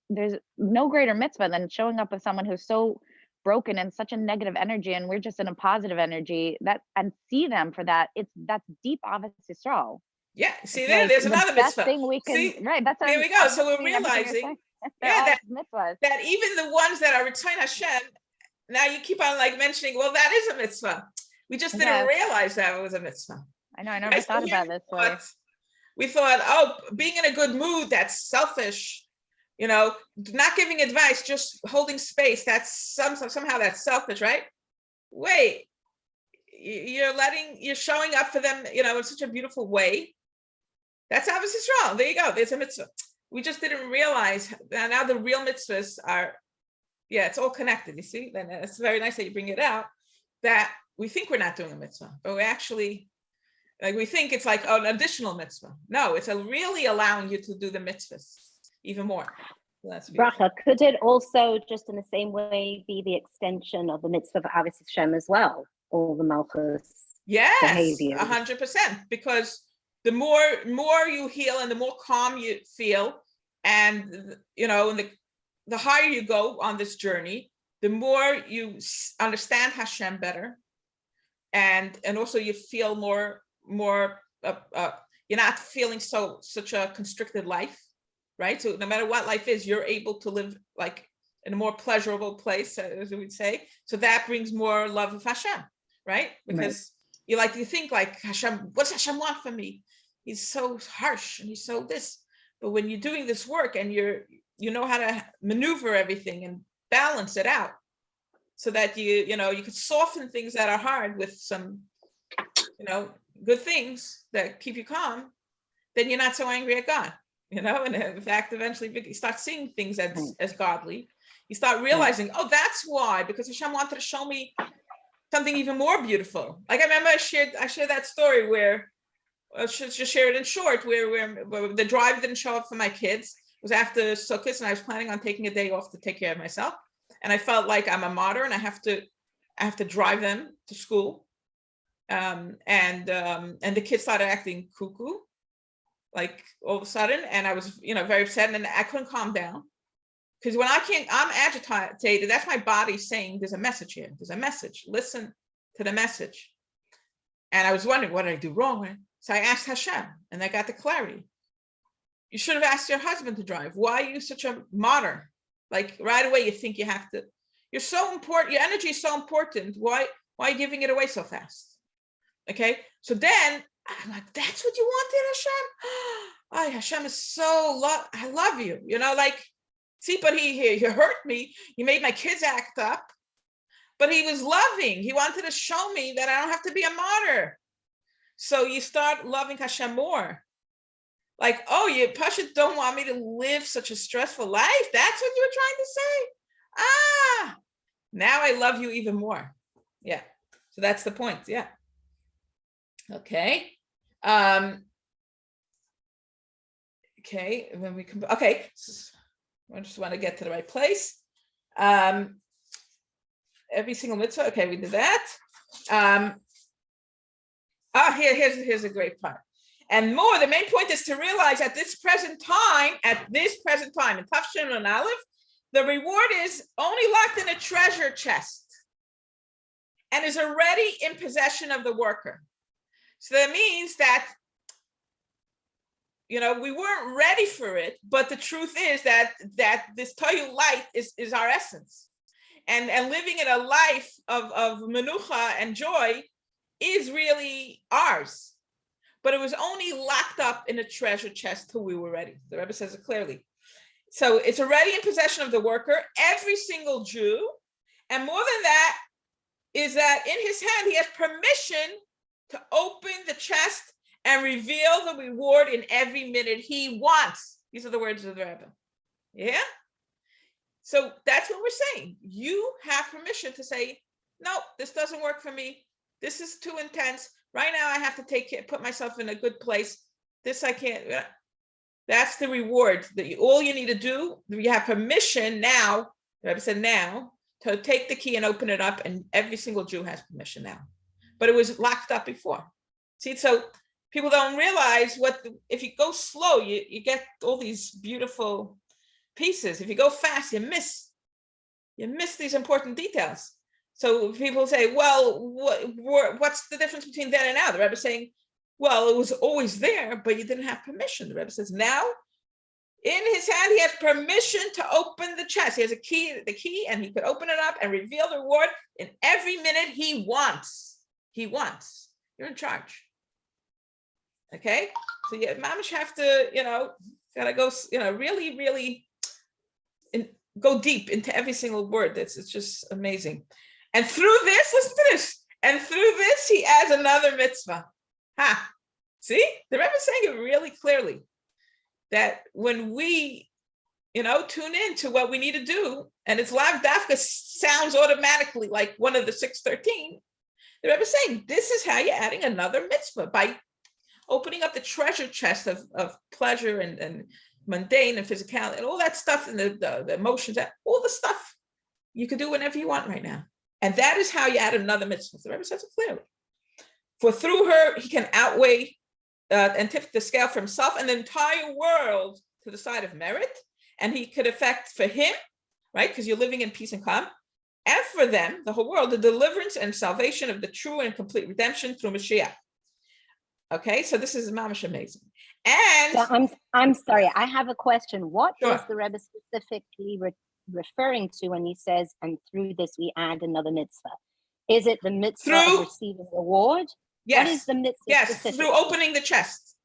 there's no greater mitzvah than showing up with someone who's so broken and such a negative energy, and we're just in a positive energy, and see them for that. That's deep Ahavas Yisrael. Yeah, see, there's another mitzvah. Thing we can, see, right? That's there we go. So we're realizing that even the ones that are Ritzayin Hashem, now you keep on mentioning, well, that is a mitzvah. We just didn't realize that it was a mitzvah. I know, I never thought about this way. We thought, oh, being in a good mood, that's selfish. Not giving advice, just holding space, that's somehow that's selfish, right? Wait, you're showing up for them, in such a beautiful way. That's Ahavas Yisrael. There you go. There's a mitzvah. We just didn't realize that now the real mitzvahs are, it's all connected. You see, then it's very nice that you bring it out, that we think we're not doing a mitzvah, but we actually, we think it's like an additional mitzvah. No, it's really allowing you to do the mitzvahs even more. So bracha, could it also, just in the same way, be the extension of the mitzvah of Ahavas Hashem as well? All the malchus behaviors. 100%. Because the more you heal and the more calm you feel, and the higher you go on this journey, the more you understand Hashem better, and also you feel more. You're not feeling such a constricted life, right? So no matter what life is, you're able to live in a more pleasurable place, as we would say. So that brings more love of Hashem, right? Because you think Hashem, what's Hashem want from me? He's so harsh and he's so this. But when you're doing this work and you know how to maneuver everything and balance it out, so that you could soften things that are hard with some, good things that keep you calm, then you're not so angry at God, and in fact, eventually you start seeing things as godly. You start realizing, oh, that's why, because Hashem wanted to show me something even more beautiful. Like I remember I shared that story where, I should just share it in short, where the drive didn't show up for my kids. It was after Sukkot, and I was planning on taking a day off to take care of myself. And I felt like I'm a martyr, and I have to drive them to school. And the kids started acting cuckoo, like all of a sudden, and I was, very upset, and I couldn't calm down. Because when I'm agitated, that's my body saying there's a message here. There's a message. Listen to the message. And I was wondering, what did I do wrong? So I asked Hashem, and I got the clarity. You should have asked your husband to drive. Why are you such a martyr? Like right away, you think you have to. You're so important. Your energy is so important. Why are you giving it away so fast? Okay. So then I'm like, that's what you wanted, Hashem? Oh, Hashem is so I love you. See, but he hurt me. He made my kids act up. But he was loving. He wanted to show me that I don't have to be a martyr. So you start loving Hashem more. Like, oh, you Pasha don't want me to live such a stressful life. That's what you were trying to say. Now I love you even more. Yeah. So that's the point. Yeah. Okay. Okay. When we come. Okay. I just want to get to the right place. Every single mitzvah. Okay, we did that. Here's a great part. And more, the main point is to realize at this present time, in Tafshin and Alef, the reward is only locked in a treasure chest and is already in possession of the worker. So that means that, we weren't ready for it, but the truth is that this Tohu light is our essence. And living in a life of menucha and joy is really ours. But it was only locked up in a treasure chest till we were ready. The Rebbe says it clearly. So it's already in possession of the worker, every single Jew. And more than that, is that in his hand, he has permission to open the chest and reveal the reward in every minute he wants. These are the words of the Rebbe. Yeah? So that's what we're saying. You have permission to say, no, this doesn't work for me. This is too intense. Right now, I have to put myself in a good place. This I can't. That's the reward. All you need to do, you have permission now, the Rebbe said now, to take the key and open it up, and every single Jew has permission now. But it was locked up before. See, so people don't realize if you go slow, you get all these beautiful pieces. If you go fast, you miss these important details. So people say, well, what's the difference between then and now? The Rebbe is saying, well, it was always there, but you didn't have permission. The Rebbe says, now, in his hand, he has permission to open the chest. He has the key, and he could open it up and reveal the reward in every minute he wants. You're in charge. Okay? So you mamish have to, gotta go, really, really go deep into every single word. It's just amazing. And through this, listen to this. And through this, he adds another mitzvah. See, the Rebbe is saying it really clearly that when we, tune into what we need to do, and it's lav dafka sounds automatically like one of the 613. The Rebbe is saying this is how you're adding another mitzvah by opening up the treasure chest of pleasure and mundane and physicality and all that stuff and the emotions, all the stuff you could do whenever you want right now. And that is how you add another mitzvah. The Rebbe says it clearly. For through her, he can outweigh and tip the scale for himself and the entire world to the side of merit. And he could affect for him, right? Because you're living in peace and calm. And for them, the whole world, the deliverance and salvation of the true and complete redemption through Mashiach. Okay, so this is mamish amazing. And so I'm sorry, I have a question. What Sure. is the Rebbe specifically referring to when he says, and through this we add another mitzvah? Is it the mitzvah of receiving reward? yes, What is the mitzvah? yes, specifically? through opening the chest.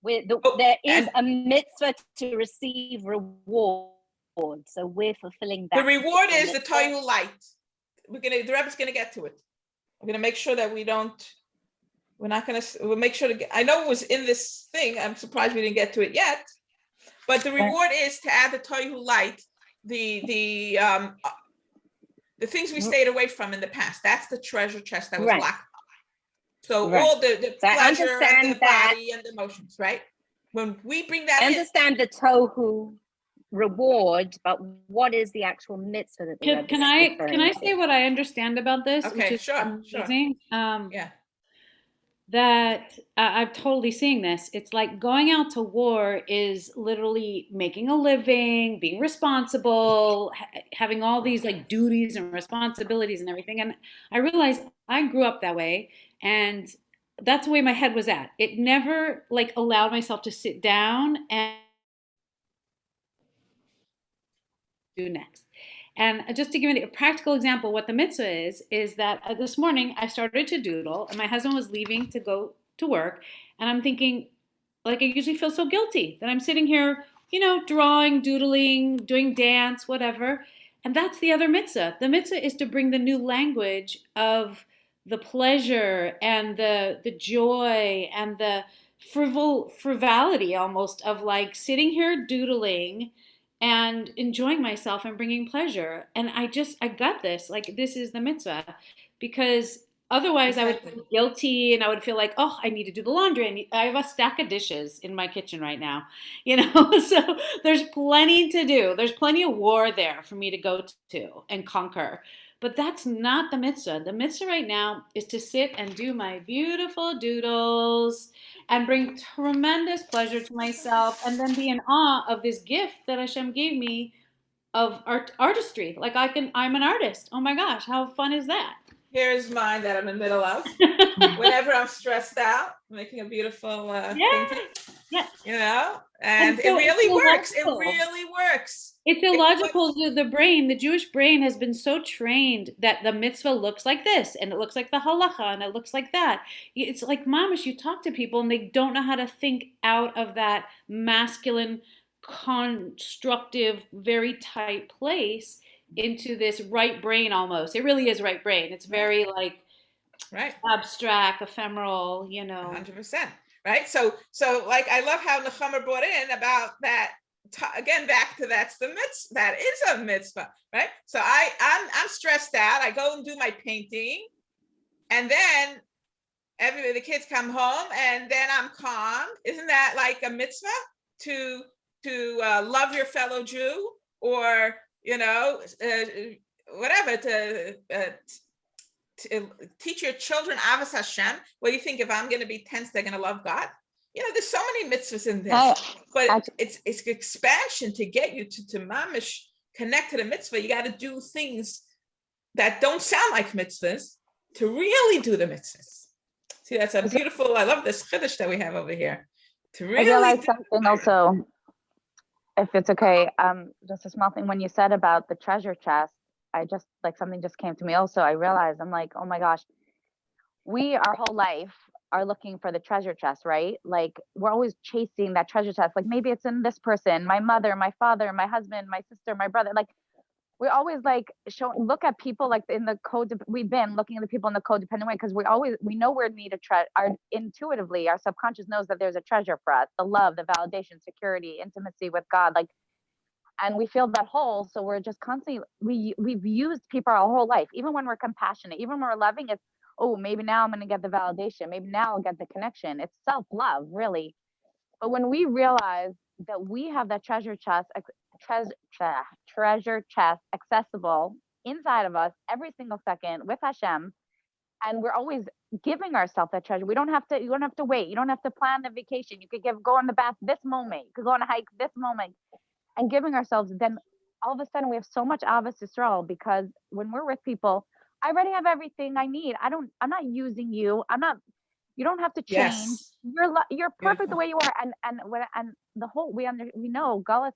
There is a mitzvah to receive reward. So we're fulfilling The that. reward is the mitzvah. Tohu light. The Rebbe's gonna get to it. I'm gonna make sure that we'll make sure to get, I know it was in this thing. I'm surprised we didn't get to it yet. But the reward is to add the Tohu light, the things we stayed away from in the past. That's the treasure chest that was locked. So all the So pleasure and the body and the emotions, right? When we bring that I understand the Tohu reward, but what is the actual mitzvah that the Rebbe Can I say what I understand about this? Okay, which is sure. amazing. Yeah. That I'm totally seeing this. It's like going out to war is literally making a living, being responsible, having all these like duties and responsibilities and everything. And I realized I grew up that way, and that's the way my head was at. It never like allowed myself to sit down and do next. And just to give you a practical example, what the mitzvah is that this morning I started to doodle, and my husband was leaving to go to work, and I'm thinking, like, I usually feel so guilty that I'm sitting here, drawing, doodling, doing dance, whatever. And that's the other mitzvah. The mitzvah is to bring the new language of the pleasure and the joy and the frivolity almost of like sitting here doodling and enjoying myself and bringing pleasure. And I got this, like, this is the mitzvah, because otherwise I would feel guilty and I would feel like, oh, I need to do the laundry. I have a stack of dishes in my kitchen right now, so there's plenty to do. There's plenty of war there for me to go to and conquer. But that's not the mitzvah. The mitzvah right now is to sit and do my beautiful doodles and bring tremendous pleasure to myself, and then be in awe of this gift that Hashem gave me of artistry. Like I'm an artist. Oh my gosh, how fun is that? Here's mine that I'm in the middle of. Whenever I'm stressed out, I'm making a beautiful painting. Yeah. And so it really works. It really works. It's illogical. The brain, the Jewish brain has been so trained that the mitzvah looks like this, and it looks like the halacha, and it looks like that. It's like, mamish, you talk to people and they don't know how to think out of that masculine, constructive, very tight place into this right brain almost. It really is right brain. It's very like abstract, ephemeral, 100%. Right. So like, I love how Nechama brought in about that. Again, back to that's the mitzvah. That is a mitzvah, right? So I'm stressed out. I go and do my painting, and then the kids come home, and then I'm calm. Isn't that like a mitzvah to love your fellow Jew, or whatever, to teach your children Avos Hashem? What do you think? If I'm going to be tense, they're going to love God? There's so many mitzvahs in this, but it's expansion to get you to mamish connect to the mitzvah. You got to do things that don't sound like mitzvahs to really do the mitzvahs. See, that's a beautiful, I love this chiddush that we have over here. To really I realized something also, if it's okay, just a small thing. When you said about the treasure chest, something just came to me also. I realized, I'm like, oh my gosh, we our whole life are looking for the treasure chest, right? Like, we're always chasing that treasure chest. Like, maybe it's in this person, my mother, my father, my husband, my sister, my brother. Like, we always like look at people like in the we've been looking at the people in the codependent way, because we know we're in need of intuitively, our subconscious knows that there's a treasure for us, the love, the validation, security, intimacy with God, like, and we feel that hole. So we're just constantly, we've used people our whole life. Even when we're compassionate, even when we're loving, it's, oh, maybe now I'm going to get the validation. Maybe now I'll get the connection. It's self-love, really. But when we realize that we have that treasure chest accessible inside of us every single second with Hashem, and we're always giving ourselves that treasure. You don't have to wait. You don't have to plan the vacation. You could go on the bath this moment. You could go on a hike this moment, and giving ourselves. Then all of a sudden we have so much Avos Yisrael, because when we're with people, I already have everything I need. I'm not using you. You don't have to change. Yes. You're perfect the way you are. And the whole, we know Galus,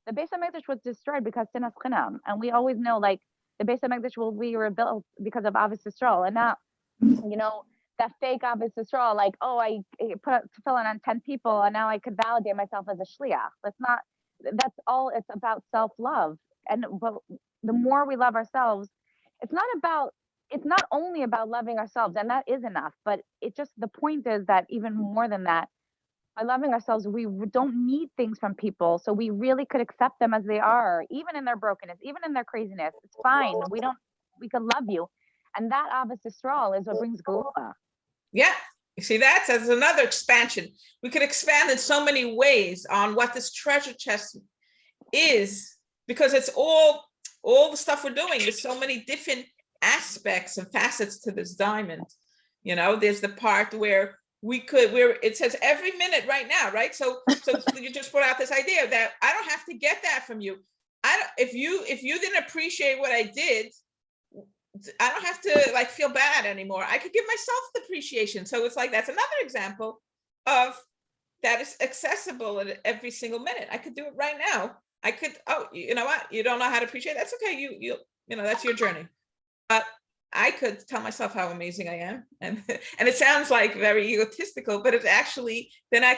the Beis HaMikdash was destroyed because sinas chinam. And we always know, like, the Beis HaMikdash will be rebuilt because of Avos Yisrael. And now, that fake Avos Yisrael, like, oh, I put tefillin on 10 people and now I could validate myself as a shliach. that's all. It's about self-love. But the more we love ourselves, it's not only about loving ourselves, and that is enough, but the point is that even more than that, by loving ourselves, we don't need things from people. So we really could accept them as they are, even in their brokenness, even in their craziness. It's fine. We could love you. And that Ahavas Yisrael is what brings Geula. Yeah. You see, that's another expansion. We could expand in so many ways on what this treasure chest is, because it's all the stuff we're doing. There's so many different aspects and facets to this diamond. There's the part where it says every minute right now, right? So you just put out this idea that I don't have to get that from you. If you didn't appreciate what I did, I don't have to feel bad anymore. I could give myself the appreciation. So it's that's another example of that is accessible at every single minute. I could do it right now. I could, you know what? You don't know how to appreciate it? That's okay. You that's your journey. But I could tell myself how amazing I am. And it sounds very egotistical, but it's actually, then I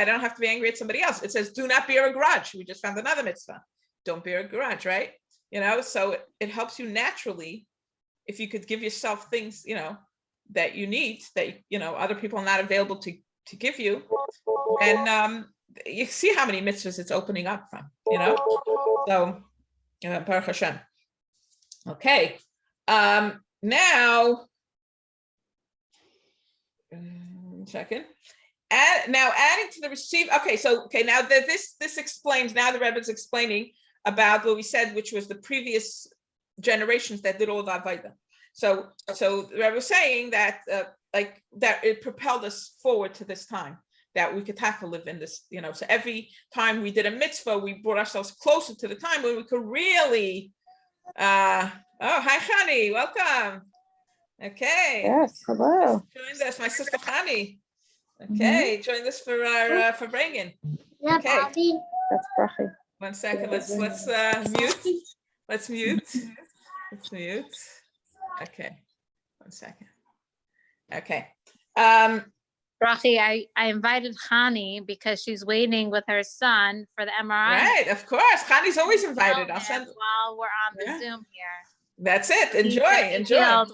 don't have to be angry at somebody else. It says, do not bear a grudge. We just found another mitzvah. Don't bear a grudge, right? So it helps you naturally. If you could give yourself things, that you need, that, other people are not available to give you. And you see how many mitzvahs it's opening up from, So, Baruch Hashem. Okay. Now, second. Now adding to the receive. Okay. Now this explains, now the Rebbe is explaining about what we said, which was the previous generations that did all the Avodah. So the Rebbe was saying that that it propelled us forward to this time, that we could have to live in this, so every time we did a mitzvah, we brought ourselves closer to the time when we could really, hi Chani, welcome. Okay. Yes, hello. Joined us, my sister Chani. Okay, joined us for our for bringing. Yeah, okay. Bobby. That's brachi. 1 second, let's mute. Let's mute. Okay, 1 second. Okay. Brachi, I invited Hani because she's waiting with her son for the MRI. Right, of course. Hani's always invited. I'll send while we're on the Zoom here. That's it. Enjoy.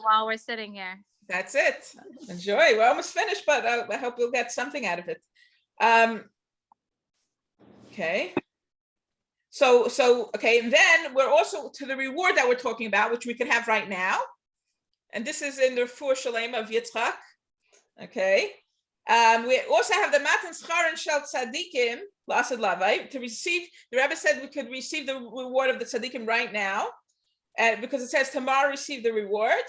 While we're sitting here. That's it. Enjoy. We're almost finished, but I hope we'll get something out of it. Okay. So okay, and then we're also to the reward that we're talking about, which we can have right now. And this is in the Refuah Shalema of Yitzchak. Okay. We also have the Matan Schar and Shel Tzadikim, L'asad Lavai, to receive. The Rebbe said we could receive the reward of the Tzadikim right now, because it says tomorrow receive the reward.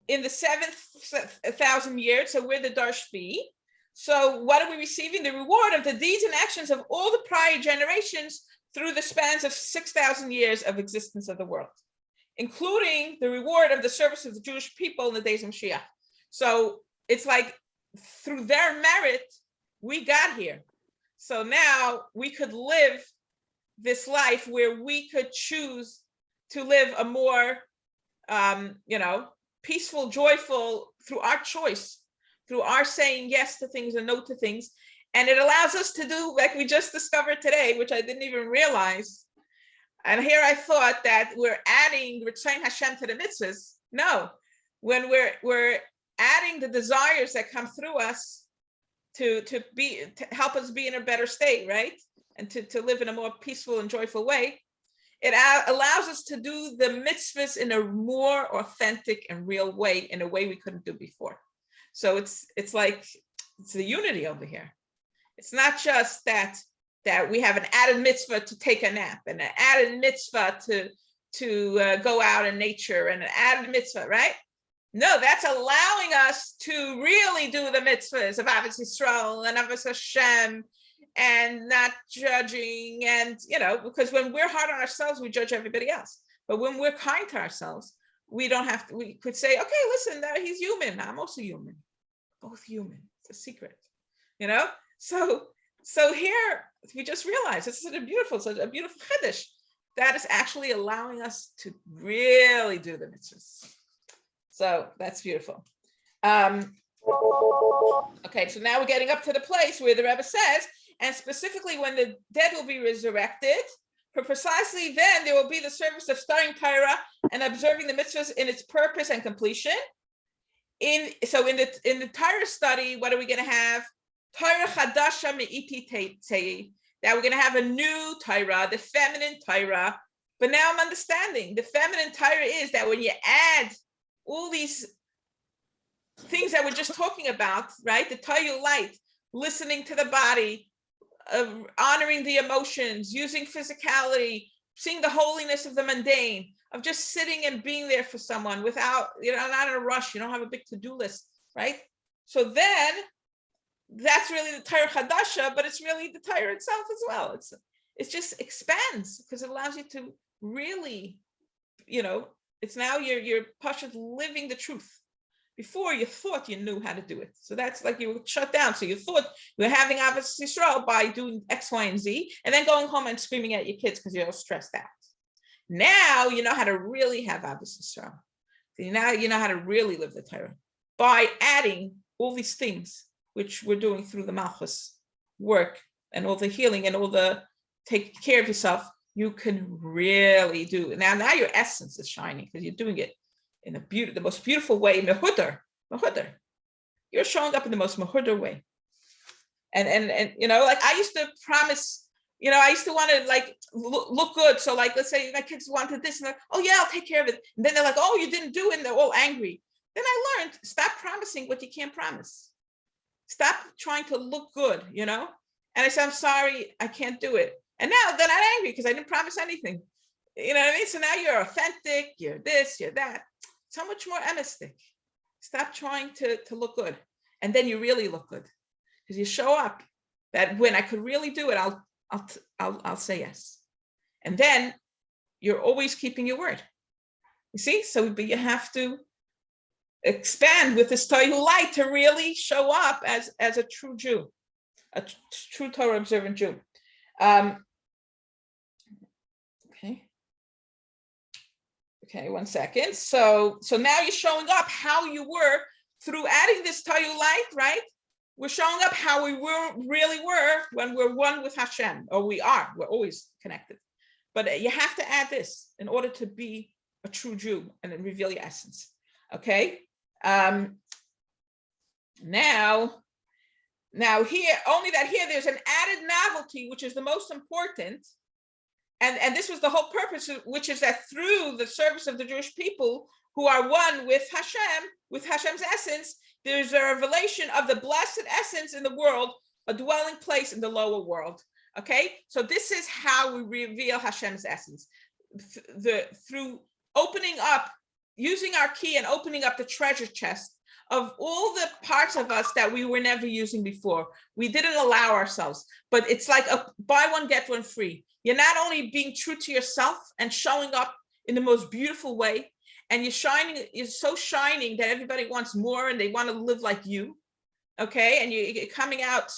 In the 7,000 years, so we're the Darshvi. So what are we receiving? The reward of the deeds and actions of all the prior generations through the spans of 6,000 years of existence of the world, including the reward of the service of the Jewish people in the days of Moshiach. So it's through their merit, we got here. So now we could live this life where we could choose to live a more, peaceful, joyful, through our choice, through our saying yes to things and no to things. And it allows us to do, like we just discovered today, which I didn't even realize. And here I thought that we're adding Ritzayin Hashem to the mitzvahs. No, when we're adding the desires that come through us to help us be in a better state, right? And to live in a more peaceful and joyful way, it allows us to do the mitzvahs in a more authentic and real way, in a way we couldn't do before. So it's the unity over here. It's not just that we have an added mitzvah to take a nap, and an added mitzvah to go out in nature, and an added mitzvah, right? No, that's allowing us to really do the mitzvahs of Ahavas Yisrael and Ahavas Hashem, and not judging, and because when we're hard on ourselves, we judge everybody else. But when we're kind to ourselves, we don't have to. We could say, okay, listen, he's human. I'm also human. Both human. It's a secret, So here we just realized it's such a beautiful chiddush that is actually allowing us to really do the mitzvahs. So that's beautiful. Okay, so now we're getting up to the place where the Rebbe says, and specifically when the dead will be resurrected. For precisely then there will be the service of studying Torah and observing the mitzvahs in its purpose and completion. In the Torah study, what are we going to have? Torah Chadasha of Moshiach. That we're going to have a new Torah, the feminine Torah. But now I'm understanding the feminine Torah is that when you add all these things that we're just talking about, right? The Tohu light, listening to the body, honoring the emotions, using physicality, seeing the holiness of the mundane, of just sitting and being there for someone without, not in a rush. You don't have a big to-do list, right? So then that's really the Torah Chadasha, but it's really the Torah itself as well. It just expands because it allows you to really, it's now you're Parshas living the truth. Before you thought you knew how to do it. So that's like you were shut down. So you thought you were having Avos Yisrael by doing X, Y, and Z, and then going home and screaming at your kids because you're stressed out. Now you know how to really have Avos Yisrael. Now you know how to really live the Torah by adding all these things which we're doing through the Malchus work and all the healing and all the take care of yourself. You can really do it. Now your essence is shining because you're doing it in the most beautiful way, mehudar. You're showing up in the most mehudar way. And like I used to promise, I used to want to like look good. So like, let's say my kids wanted this and they're like, oh yeah, I'll take care of it. And then they're like, oh, you didn't do it. And they're all angry. Then I learned, stop promising what you can't promise. Stop trying to look good, And I said, I'm sorry, I can't do it. And now they're not angry because I didn't promise anything. You know what I mean? So now you're authentic, you're this, you're that. So much more emistic. Stop trying to look good. And then you really look good. Because you show up that when I could really do it, I'll say yes. And then you're always keeping your word. You see? But you have to expand with this Tohu light to really show up as a true Jew, a true Torah observant Jew. Okay, 1 second. So now you're showing up how you were through adding this Tohu light, right? We're showing up how we really were when we're one with Hashem, or we're always connected. But you have to add this in order to be a true Jew and then reveal your essence. Okay. Now here, only that here there's an added novelty, which is the most important. And this was the whole purpose, which is that through the service of the Jewish people who are one with Hashem, with Hashem's essence, there's a revelation of the blessed essence in the world, a dwelling place in the lower world. Okay, so this is how we reveal Hashem's essence. Through opening up, using our key and opening up the treasure chest of all the parts of us that we were never using before. We didn't allow ourselves, but it's like a buy one, get one free. You're not only being true to yourself and showing up in the most beautiful way, and you're so shining that everybody wants more and they want to live like you. Okay, and you're coming out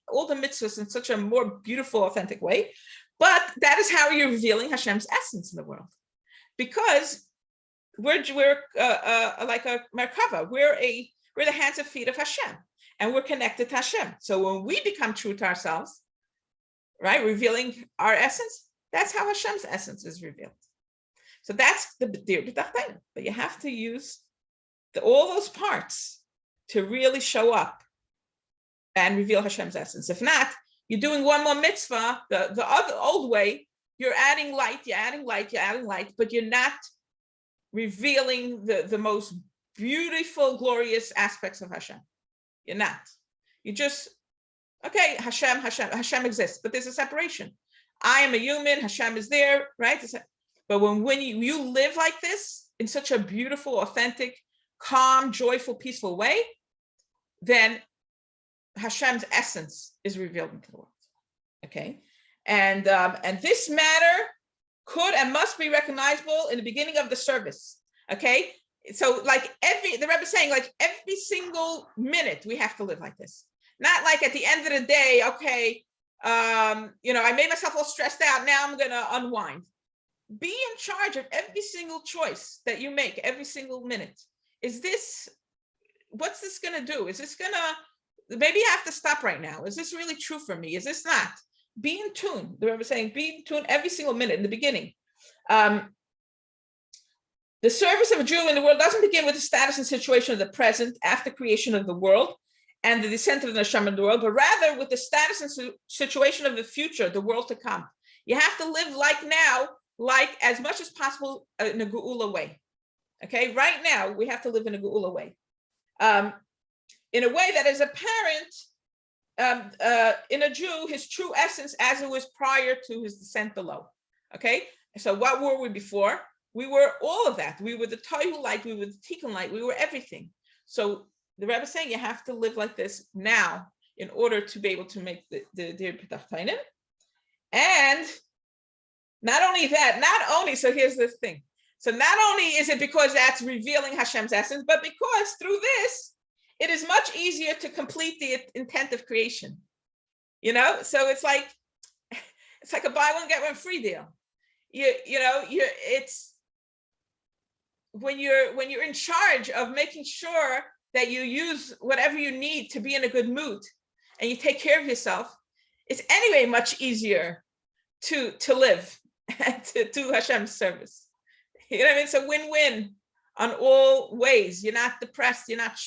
all the mitzvos in such a more beautiful, authentic way. But that is how you're revealing Hashem's essence in the world, because we're like a merkava. We're the hands and feet of Hashem, and we're connected to Hashem. So when we become true to ourselves, right, revealing our essence, that's how Hashem's essence is revealed. So that's the dir b'tachtonim. But you have to use all those parts to really show up and reveal Hashem's essence. If not, you're doing one more mitzvah, the other old way, you're adding light, but you're not revealing the most beautiful, glorious aspects of Hashem. You're not. You just, okay, Hashem exists, but there's a separation. I am a human, Hashem is there, right? But when you live like this in such a beautiful, authentic, calm, joyful, peaceful way, then Hashem's essence is revealed into the world. Okay, and this matter could and must be recognizable in the beginning of the service. Okay, so like the Rebbe is saying, like every single minute we have to live like this. Not like at the end of the day, okay, I made myself all stressed out. Now I'm gonna unwind. Be in charge of every single choice that you make every single minute. What's this gonna do? Is this gonna maybe you have to stop right now. Is this really true for me? Is this not? Be in tune. The Rebbe saying, be in tune every single minute in the beginning. The service of a Jew in the world doesn't begin with the status and situation of the present after creation of the world and the descent of the Hashem in the world, but rather with the status and situation of the future, the world to come. You have to live like now, like as much as possible in a geula way. Okay, right now we have to live in a geula way, in a way that is apparent in a Jew, his true essence as it was prior to his descent below. Okay, so what were we before? We were all of that. We were the Tohu light, we were the Tikkun light, we were everything. So the Rebbe is saying you have to live like this now in order to be able to make the P'tach Tainim. And not only that, so here's the thing. So not only is it because that's revealing Hashem's essence, but because through this, it is much easier to complete the intent of creation. So it's like a buy one, get one free deal. It's when you're in charge of making sure that you use whatever you need to be in a good mood and you take care of yourself, it's anyway much easier to live and to do Hashem's service. You know what I mean? It's a win-win on all ways. You're not depressed, you're not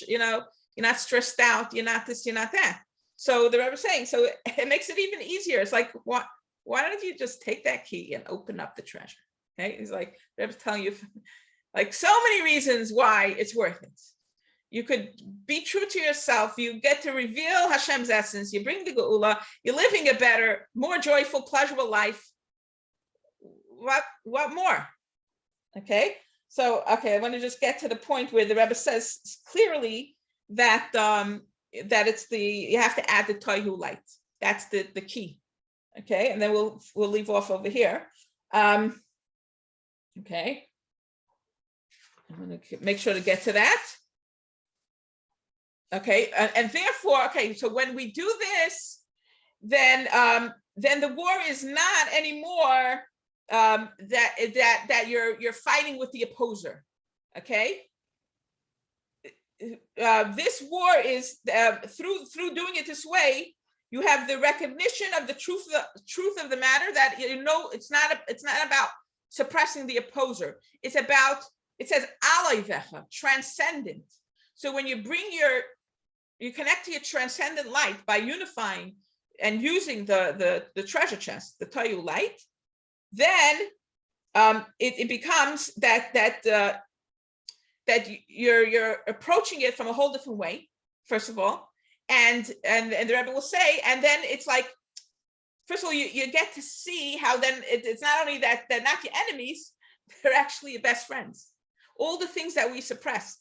stressed out, you're not this, you're not that. So the Rebbe is saying, so it makes it even easier. It's like, why don't you just take that key and open up the treasure? Okay, he's like, the Rebbe's telling you like so many reasons why it's worth it. You could be true to yourself. You get to reveal Hashem's essence. You bring the geula. You're living a better, more joyful, pleasurable life. What more? Okay. So, I want to just get to the point where the Rebbe says clearly that it's you have to add the Tohu light. That's the key. Okay. And then we'll leave off over here. Okay. I'm going to make sure to get to that. Okay, and therefore, so when we do this, then the war is not anymore that you're fighting with the opposer. Okay, this war is through doing it this way. You have the recognition of the truth of the matter, that it's not about suppressing the opposer. It says Alef, transcendent. So when you you connect to your transcendent light by unifying and using the treasure chest, the Tohu light, then it becomes that you're approaching it from a whole different way, first of all, and the Rebbe will say, and then it's like, first of all, you get to see how then it's not only that they're not your enemies, they're actually your best friends. All the things that we suppressed,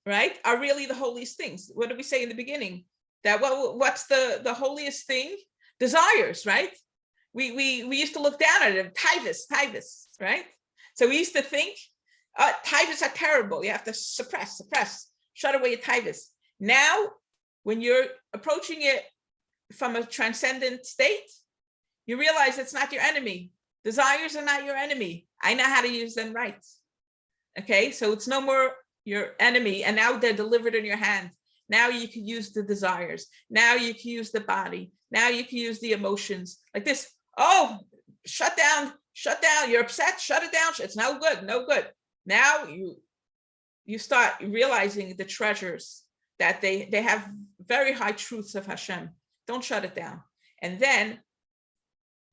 right, are really the holiest things. What did we say in the beginning? That what's the holiest thing? Desires, right? We used to look down at it, tivus, right? So we used to think tivus are terrible. You have to suppress, shut away your tivus. Now, when you're approaching it from a transcendent state, you realize it's not your enemy. Desires are not your enemy. I know how to use them right. Okay, so it's no more your enemy, and now they're delivered in your hand. Now you can use the desires. Now you can use the body. Now you can use the emotions like this. Oh, shut down. You're upset. Shut it down. It's no good. Now you start realizing the treasures that they have very high truths of Hashem. Don't shut it down. And then,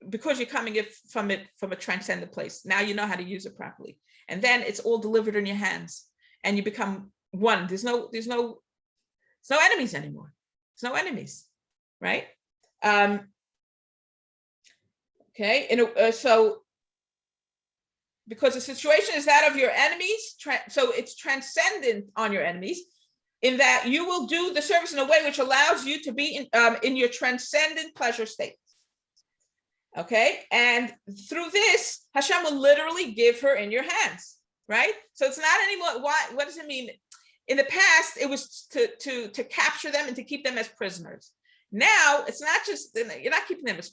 because you're coming from a transcendent place, now you know how to use it properly. And then it's all delivered in your hands, and you become one. There's no enemies anymore. There's no enemies, right? Okay, so because the situation is that of your enemies, so it's transcendent on your enemies, in that you will do the service in a way which allows you to be in your transcendent pleasure state. Okay, and through this, Hashem will literally give her in your hands, right? So it's not anymore. What does it mean? In the past, it was to capture them and to keep them as prisoners. Now it's not just, you're not keeping them as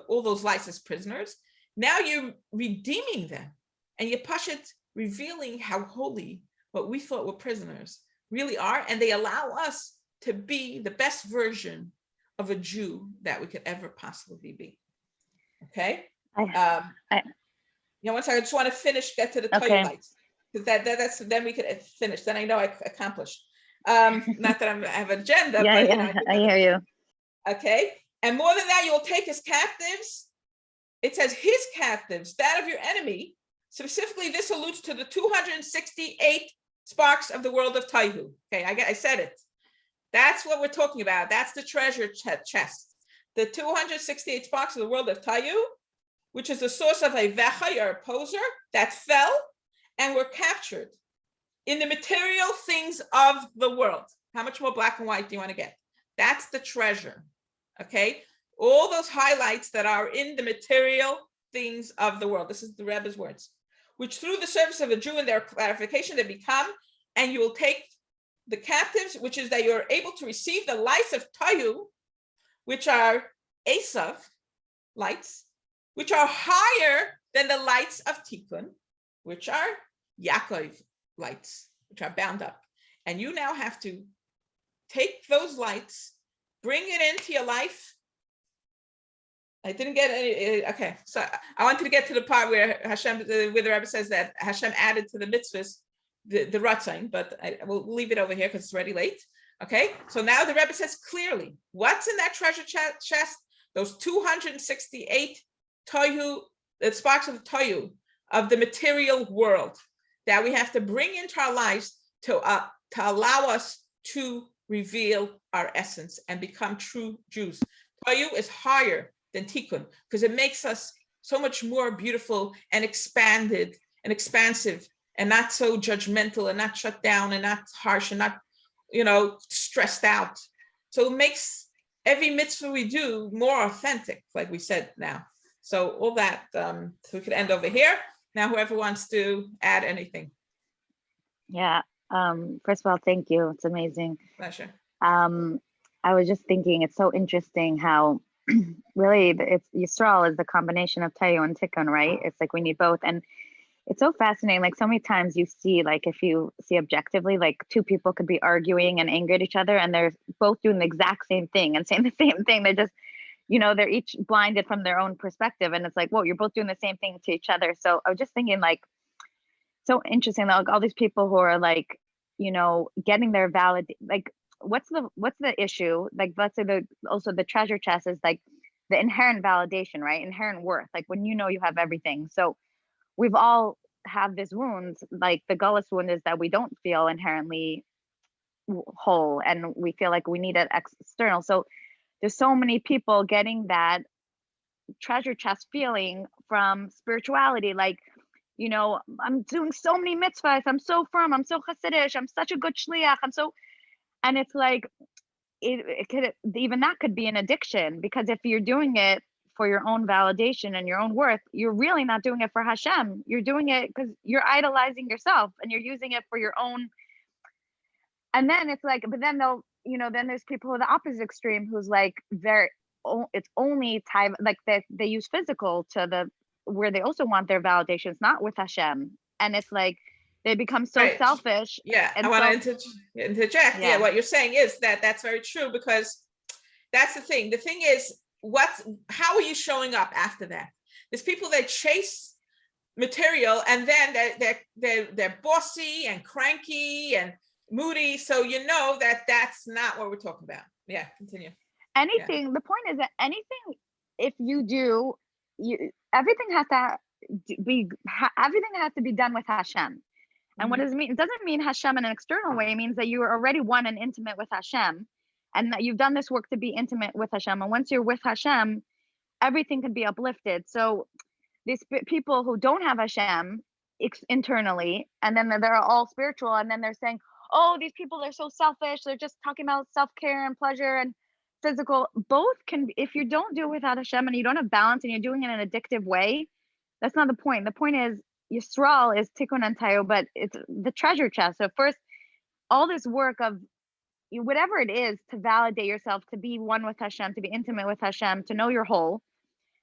all those lights as prisoners. Now you're redeeming them, and you're revealing how holy what we thought were prisoners really are, and they allow us to be the best version of a Jew that we could ever possibly be. Okay? One second, I just want to get to the Tohu lights. Because that's then we could finish. Then I know I accomplished. Not that I have an agenda, but I hear you. Okay. And more than that, you will take his captives. It says his captives, that of your enemy. Specifically, this alludes to the 268 sparks of the world of Tohu. Okay, I said it. That's what we're talking about. That's the treasure chest. The 268 sparks of the world of Tohu, which is the source of a vecha, your opposer, that fell and were captured in the material things of the world. How much more black and white do you want to get? That's the treasure. Okay, all those highlights that are in the material things of the world. This is the Rebbe's words, which through the service of a Jew and their clarification they become, and you will take the captives, which is that you're able to receive the lights of Tohu, which are Esav lights, which are higher than the lights of Tikkun, which are Yaakov lights, which are bound up. And you now have to take those lights, bring it into your life. I didn't get any, okay. So I wanted to get to the part where Hashem, where the Rebbe says that Hashem added to the mitzvos, the Ratzon, but we'll leave it over here because it's already late. Okay, so now the Rebbe says clearly, what's in that treasure chest? Those 268 Tohu, the sparks of the Tohu, of the material world that we have to bring into our lives to allow us to reveal our essence and become true Jews. Tohu is higher than Tikkun because it makes us so much more beautiful and expanded and expansive and not so judgmental and not shut down and not harsh and not, stressed out. So it makes every mitzvah we do more authentic, like we said now. So all that, so we could end over here. Now, whoever wants to add anything. Yeah. First of all, thank you. It's amazing. Pleasure. I was just thinking, it's so interesting how really it's Yisrael is the combination of Tohu and Tikkun, right? It's like we need both. And it's so fascinating. Like so many times you see, like if you see objectively, like two people could be arguing and angry at each other and they're both doing the exact same thing and saying the same thing. They're just, they're each blinded from their own perspective. And it's like, whoa, you're both doing the same thing to each other. So I was just thinking like, so interesting, like all these people who are like, getting their valid, like, what's the issue? Like, let's say the treasure chest is like the inherent validation, right? Inherent worth, like when you have everything. So we've all have this wound, like the gullus wound is that we don't feel inherently whole and we feel like we need it external. So there's so many people getting that treasure chest feeling from spirituality, like, I'm doing so many mitzvahs, I'm so firm, I'm so chassidish, I'm such a good shliach, and it's like, it could, even that could be an addiction, because if you're doing it for your own validation and your own worth, you're really not doing it for Hashem. You're doing it because you're idolizing yourself and you're using it for your own. And then it's like, but then then there's people at the opposite extreme who's like, it's only time, like they use physical to where they also want their validations, not with Hashem. And it's like, they become so selfish. Yeah, I want to interject. Yeah, what you're saying is that's very true, because that's the thing. The thing is, how are you showing up after that? There's people that chase material and then they're bossy and cranky and moody. So that's not what we're talking about. Yeah, continue. Anything. Yeah. The point is that anything, if you do, everything has to be done with Hashem. And what does it mean? It doesn't mean Hashem in an external way. It means that you are already one and intimate with Hashem, and that you've done this work to be intimate with Hashem. And once you're with Hashem, everything can be uplifted. So these people who don't have Hashem internally, and then they're all spiritual, and then they're saying, oh, these people are so selfish. They're just talking about self-care and pleasure and physical. Both can, if you don't do it without Hashem and you don't have balance and you're doing it in an addictive way, that's not the point. The point is, Yisrael is Tikkun and Tohu, but it's the treasure chest. So first, all this work of whatever it is to validate yourself, to be one with Hashem, to be intimate with Hashem, to know you're whole.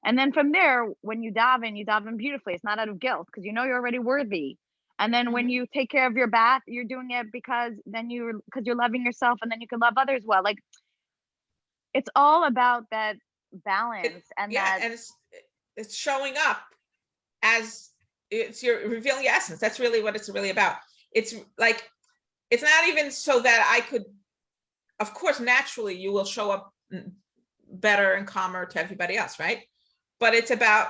And then from there, when you daven beautifully. It's not out of guilt because you're already worthy. And then when you take care of your bath, you're doing it because you're loving yourself, and then you can love others well. Like, it's all about that balance. And it's showing up as you're revealing your essence. That's really what it's really about. It's like, it's not even so that I could, of course, naturally you will show up better and calmer to everybody else, right? But it's about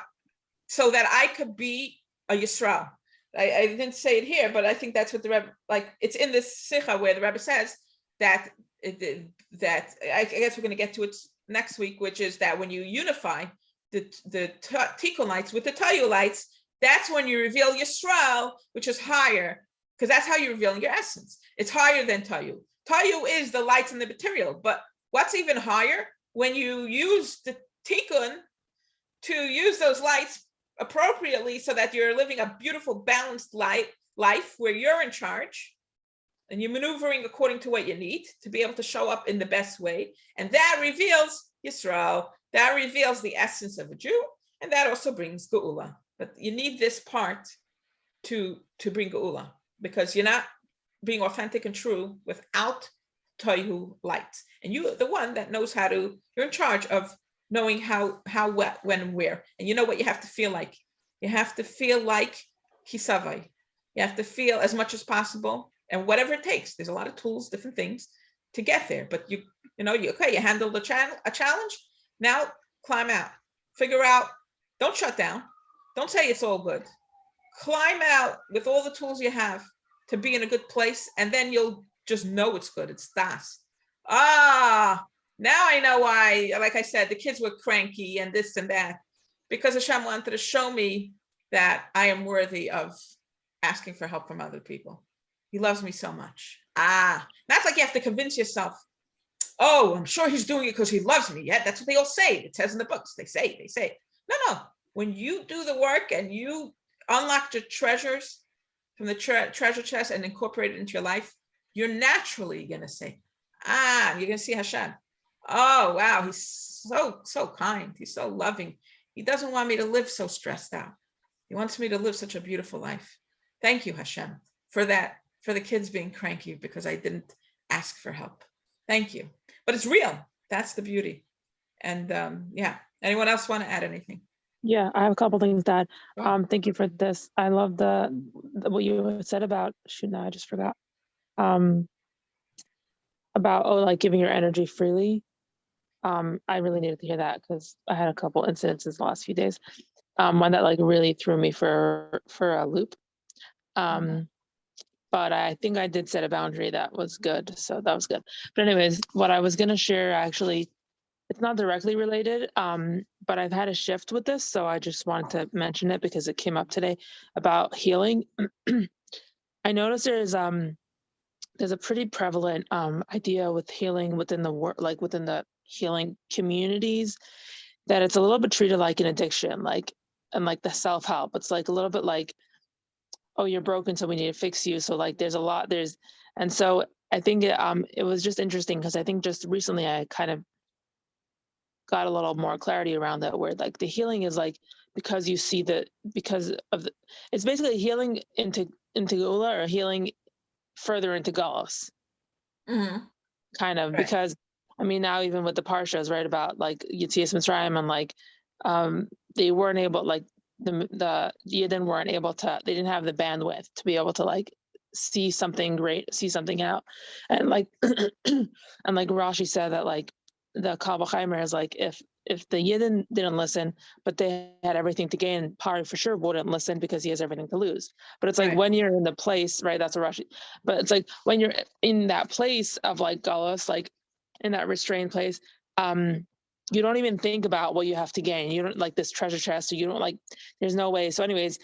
so that I could be a Yisrael. I didn't say it here, but I think that's what the Rebbe, like, it's in this sicha where the Rebbe says that I guess we're going to get to it next week, which is that when you unify the Tikkun lights with the Tohu lights, that's when you reveal Yisrael, which is higher, because that's how you're revealing your essence. It's higher than Tohu. Tohu is the lights and the material, but what's even higher, when you use the Tikkun to use those lights appropriately so that you're living a beautiful, balanced life where you're in charge and you're maneuvering according to what you need to be able to show up in the best way. And that reveals Yisrael, that reveals the essence of a Jew, and that also brings Geula. But you need this part to bring Geula, because you're not being authentic and true without Tohu lights. And you're the one that knows you're in charge of knowing how, what, when, where. And you know what you have to feel like. You have to feel like Hisavai. You have to feel as much as possible, and whatever it takes. There's a lot of tools, different things to get there. But you handled a challenge. Now climb out. Figure out, don't shut down. Don't say it's all good. Climb out with all the tools you have to be in a good place, and then you'll just know it's good. It's das. Now I know why, like I said, the kids were cranky and this and that, because Hashem wanted to show me that I am worthy of asking for help from other people. He loves me so much. That's like you have to convince yourself, oh, I'm sure he's doing it because he loves me. Yeah, that's what they all say. It says in the books. They say. No. When you do the work and you unlock your treasures from the treasure chest and incorporate it into your life, you're naturally going to say, you're going to see Hashem. Oh, wow, he's so kind. He's so loving. He doesn't want me to live so stressed out. He wants me to live such a beautiful life. Thank you, Hashem, for that, for the kids being cranky because I didn't ask for help. Thank you. But it's real. That's the beauty. And anyone else want to add anything? Yeah, I have a couple things to add. Thank you for this. I love the what you said about, I just forgot. About like giving your energy freely. I really needed to hear that because I had a couple incidences the last few days. One that like really threw me for a loop. But I think I did set a boundary that was good. So that was good. But anyways, what I was going to share, actually, it's not directly related, but I've had a shift with this. So I just wanted to mention it because it came up today about healing. I noticed there's a pretty prevalent idea with healing within the work, like within the healing communities, that it's a little bit treated like an addiction, and like the self-help. It's like a little bit like, oh, you're broken, so we need to fix you. So like and so I think it was just interesting because I think just recently I kind of got a little more clarity around that, where like the healing is like, because you see it's basically healing into Geula, or healing further into Galus, kind of, right. Because I mean, now even with the Parshas, right, about like Yetzias Mitzrayim, and like they weren't able, like the Yidden weren't able to, they didn't have the bandwidth to be able to like see something great, see something out, and like and like Rashi said that like the Kal V'Chaimer is like, if the Yidden didn't listen, but they had everything to gain, Pari for sure wouldn't listen because he has everything to lose. But it's like, right, when you're in the place, right, that's a Rashi, but it's like when you're in that place of like Galus, like in that restrained place, you don't even think about what you have to gain. You don't like this treasure chest, so you don't like, there's no way. So anyways,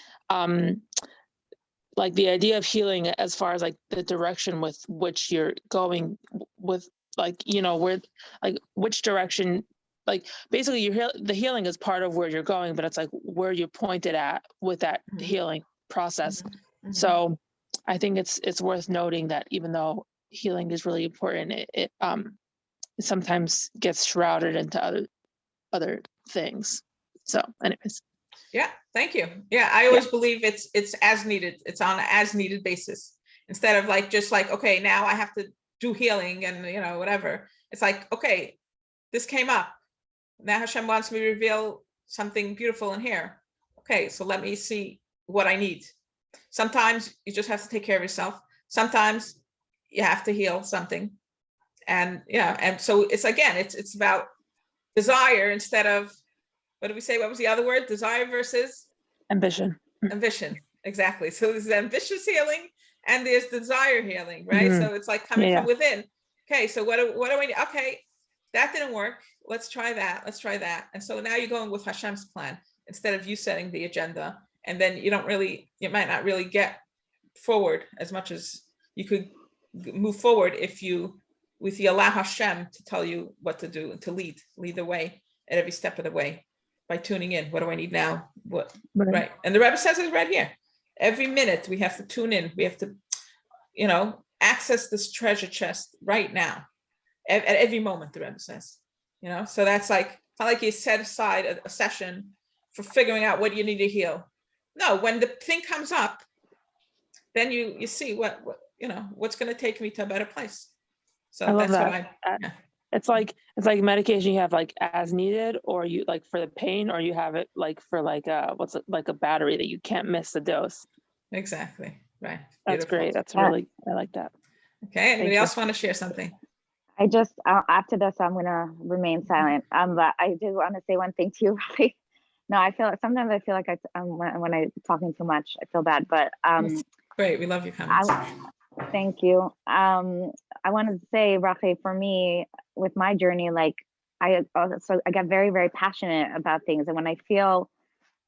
like the idea of healing as far as like the direction with which you're going with, like, you know, where, like which direction, like basically the healing is part of where you're going, but it's like where you're pointed at with that healing process. So I think it's worth noting that even though healing is really important, it sometimes gets shrouded into other things. So anyways. Yeah, thank you. Yeah, I always believe it's as needed. It's on an as needed basis instead of like just like, okay, now I have to do healing and whatever. It's like, okay, this came up. Now Hashem wants me to reveal something beautiful in here. Okay, so let me see what I need. Sometimes you just have to take care of yourself. Sometimes you have to heal something. And and so it's again, it's about desire instead of, what did we say? What was the other word? Desire versus ambition. Ambition, exactly. So there's ambitious healing and there's desire healing, right? Mm-hmm. So it's like coming from within. Okay, so what do I need? Okay, that didn't work. Let's try that. Let's try that. And so now you're going with Hashem's plan instead of you setting the agenda. And then you might not really get forward as much as you could move forward if you allow Hashem to tell you what to do and to lead the way at every step of the way by tuning in. What do I need now? What? Right. And the Rebbe says it right here. Every minute we have to tune in. We have to, access this treasure chest right now. At every moment, the Rebbe says, so that's like, it's not like you set aside a session for figuring out what you need to heal. No, when the thing comes up, then you see what's going to take me to a better place. So I love that's that. what It's like medication you have like as needed, or you like for the pain, or you have it like for like like a battery that you can't miss the dose. Exactly. Right. That's Beautiful. great. That's really, I like that. Okay. Anybody else want to share something? I just after this I'm gonna remain silent. But I do want to say one thing to you, Rafi. No, sometimes I feel like when I'm talking too much, I feel bad. But great. We love your comments. Thank you. I wanted to say, Rafi, for me, with my journey, like I got very, very passionate about things, and when I feel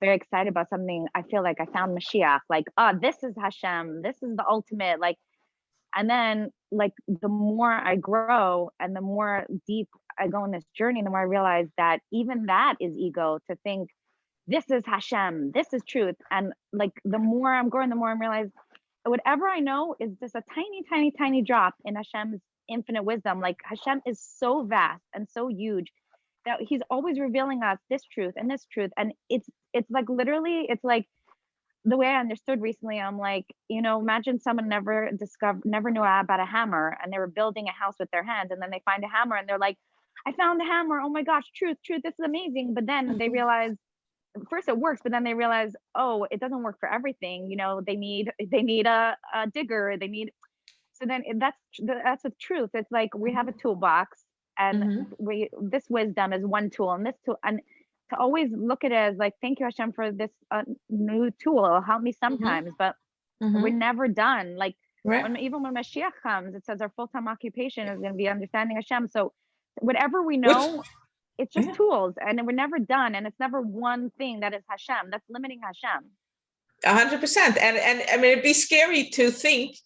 very excited about something, I feel like I found Mashiach. Like, this is Hashem. This is the ultimate. Like, and then like the more I grow and the more deep I go in this journey, the more I realize that even that is ego, to think this is Hashem, this is truth. And like the more I'm growing, the more I realize whatever I know is just a tiny, tiny, tiny drop in Hashem's infinite wisdom. Like Hashem is so vast and so huge that he's always revealing us this truth and this truth. And it's like literally, it's like the way I understood recently, I'm like, imagine someone never knew about a hammer, and they were building a house with their hands, and then they find a hammer and they're like, I found a hammer. Oh my gosh, truth, this is amazing. But then they realize, first it works, but then they realize, oh, it doesn't work for everything. They need a digger. So then that's the truth. It's like we have a toolbox, and this wisdom is one tool, and this tool, and to always look at it as like, thank you, Hashem, for this new tool. It'll help me sometimes, but we're never done. Like even when Mashiach comes, it says our full-time occupation is going to be understanding Hashem. So whatever we know, it's just tools, and we're never done. And it's never one thing that is Hashem. That's limiting Hashem. 100%. And I mean, it'd be scary to think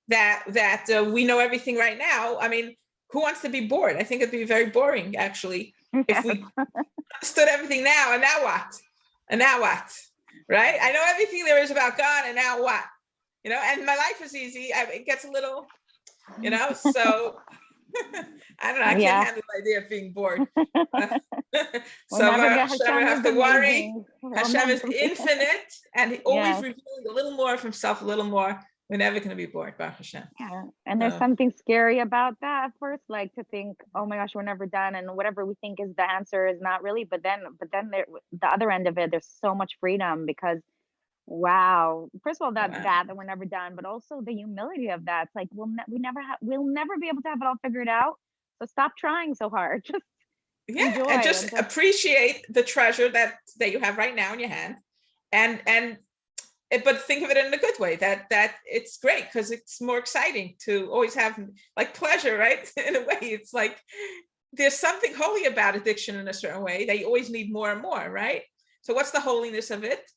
that we know everything right now. I mean, who wants to be bored? I think it'd be very boring, actually, if we understood everything now. And now what? And now what? Right? I know everything there is about God, and now what? And my life is easy. It gets a little, so I don't know. I can't handle the idea of being bored. So Hashem have to worry. Hashem is infinite, and he always revealing a little more of himself, a little more. We're never going to be bored, Baruch Hashem. Yeah, and there's something scary about that at first, like to think, oh my gosh, we're never done, and whatever we think is the answer is not really. But then there, the other end of it, there's so much freedom, because wow, first of all, that we're never done, but also the humility of that. It's like we'll never be able to have it all figured out. So stop trying so hard. Just enjoy and just appreciate the treasure that you have right now in your hand, but think of it in a good way, that it's great, because it's more exciting to always have like pleasure, right? In a way, it's like there's something holy about addiction in a certain way, that you always need more and more, right? So what's the holiness of it?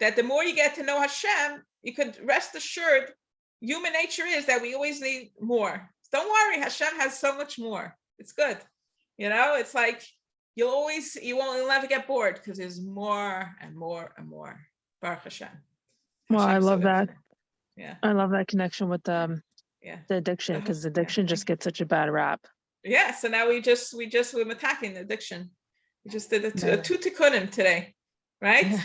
That the more you get to know Hashem, you could rest assured, human nature is that we always need more. Don't worry, Hashem has so much more. It's good. It's like you'll never get bored, because there's more and more and more. Baruch Hashem. Well, I love that. Yeah. I love that connection with the addiction, because addiction just gets such a bad rap. Yeah. So now we're attacking the addiction. We just did a two tikkunim today, right?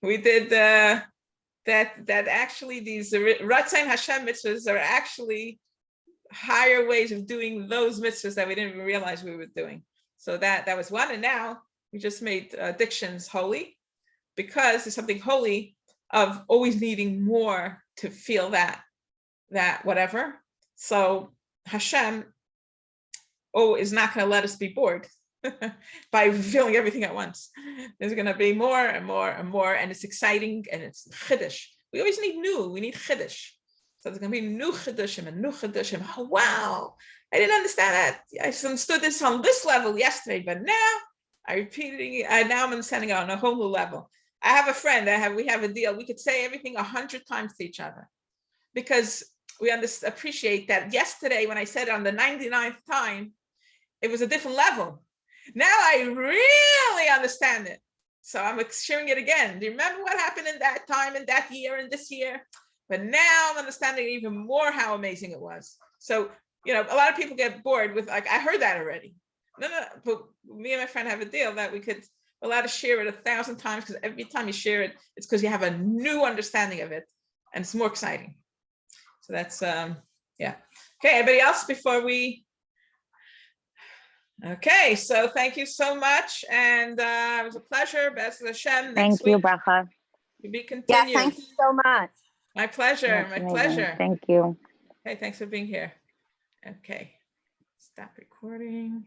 we did that actually these Ratzain Hashem mitzvahs are actually higher ways of doing those mitzvahs that we didn't even realize we were doing. So that was one. And now we just made addictions holy, because there's something holy of always needing more to feel that whatever. So Hashem is not going to let us be bored by feeling everything at once. There's going to be more and more and more, and it's exciting, and it's chiddush. We always need new. We need chiddush. So there's going to be new chiddushim and new chiddushim. Oh, wow, I didn't understand that. I understood this on this level yesterday, but now I'm repeating it. Now I'm understanding it on a whole new level. I have a friend. We have a deal. We could say everything 100 times to each other, because we appreciate that yesterday when I said it on the 99th time, it was a different level. Now I really understand it. So I'm sharing it again. Do you remember what happened in that time, in that year, and this year? But now I'm understanding even more how amazing it was. So, a lot of people get bored with, like, I heard that already. No, but me and my friend have a deal that we could allowed to share it 1,000 times, because every time you share it, it's because you have a new understanding of it, and it's more exciting. So that's, yeah. Okay, anybody else before we? Okay, so thank you so much, and it was a pleasure. Best Hashem. Thank you, Bracha. To be continued. Yeah, thank you so much. My pleasure. That's my amazing. pleasure. Thank you. Okay, thanks for being here. Okay, stop recording.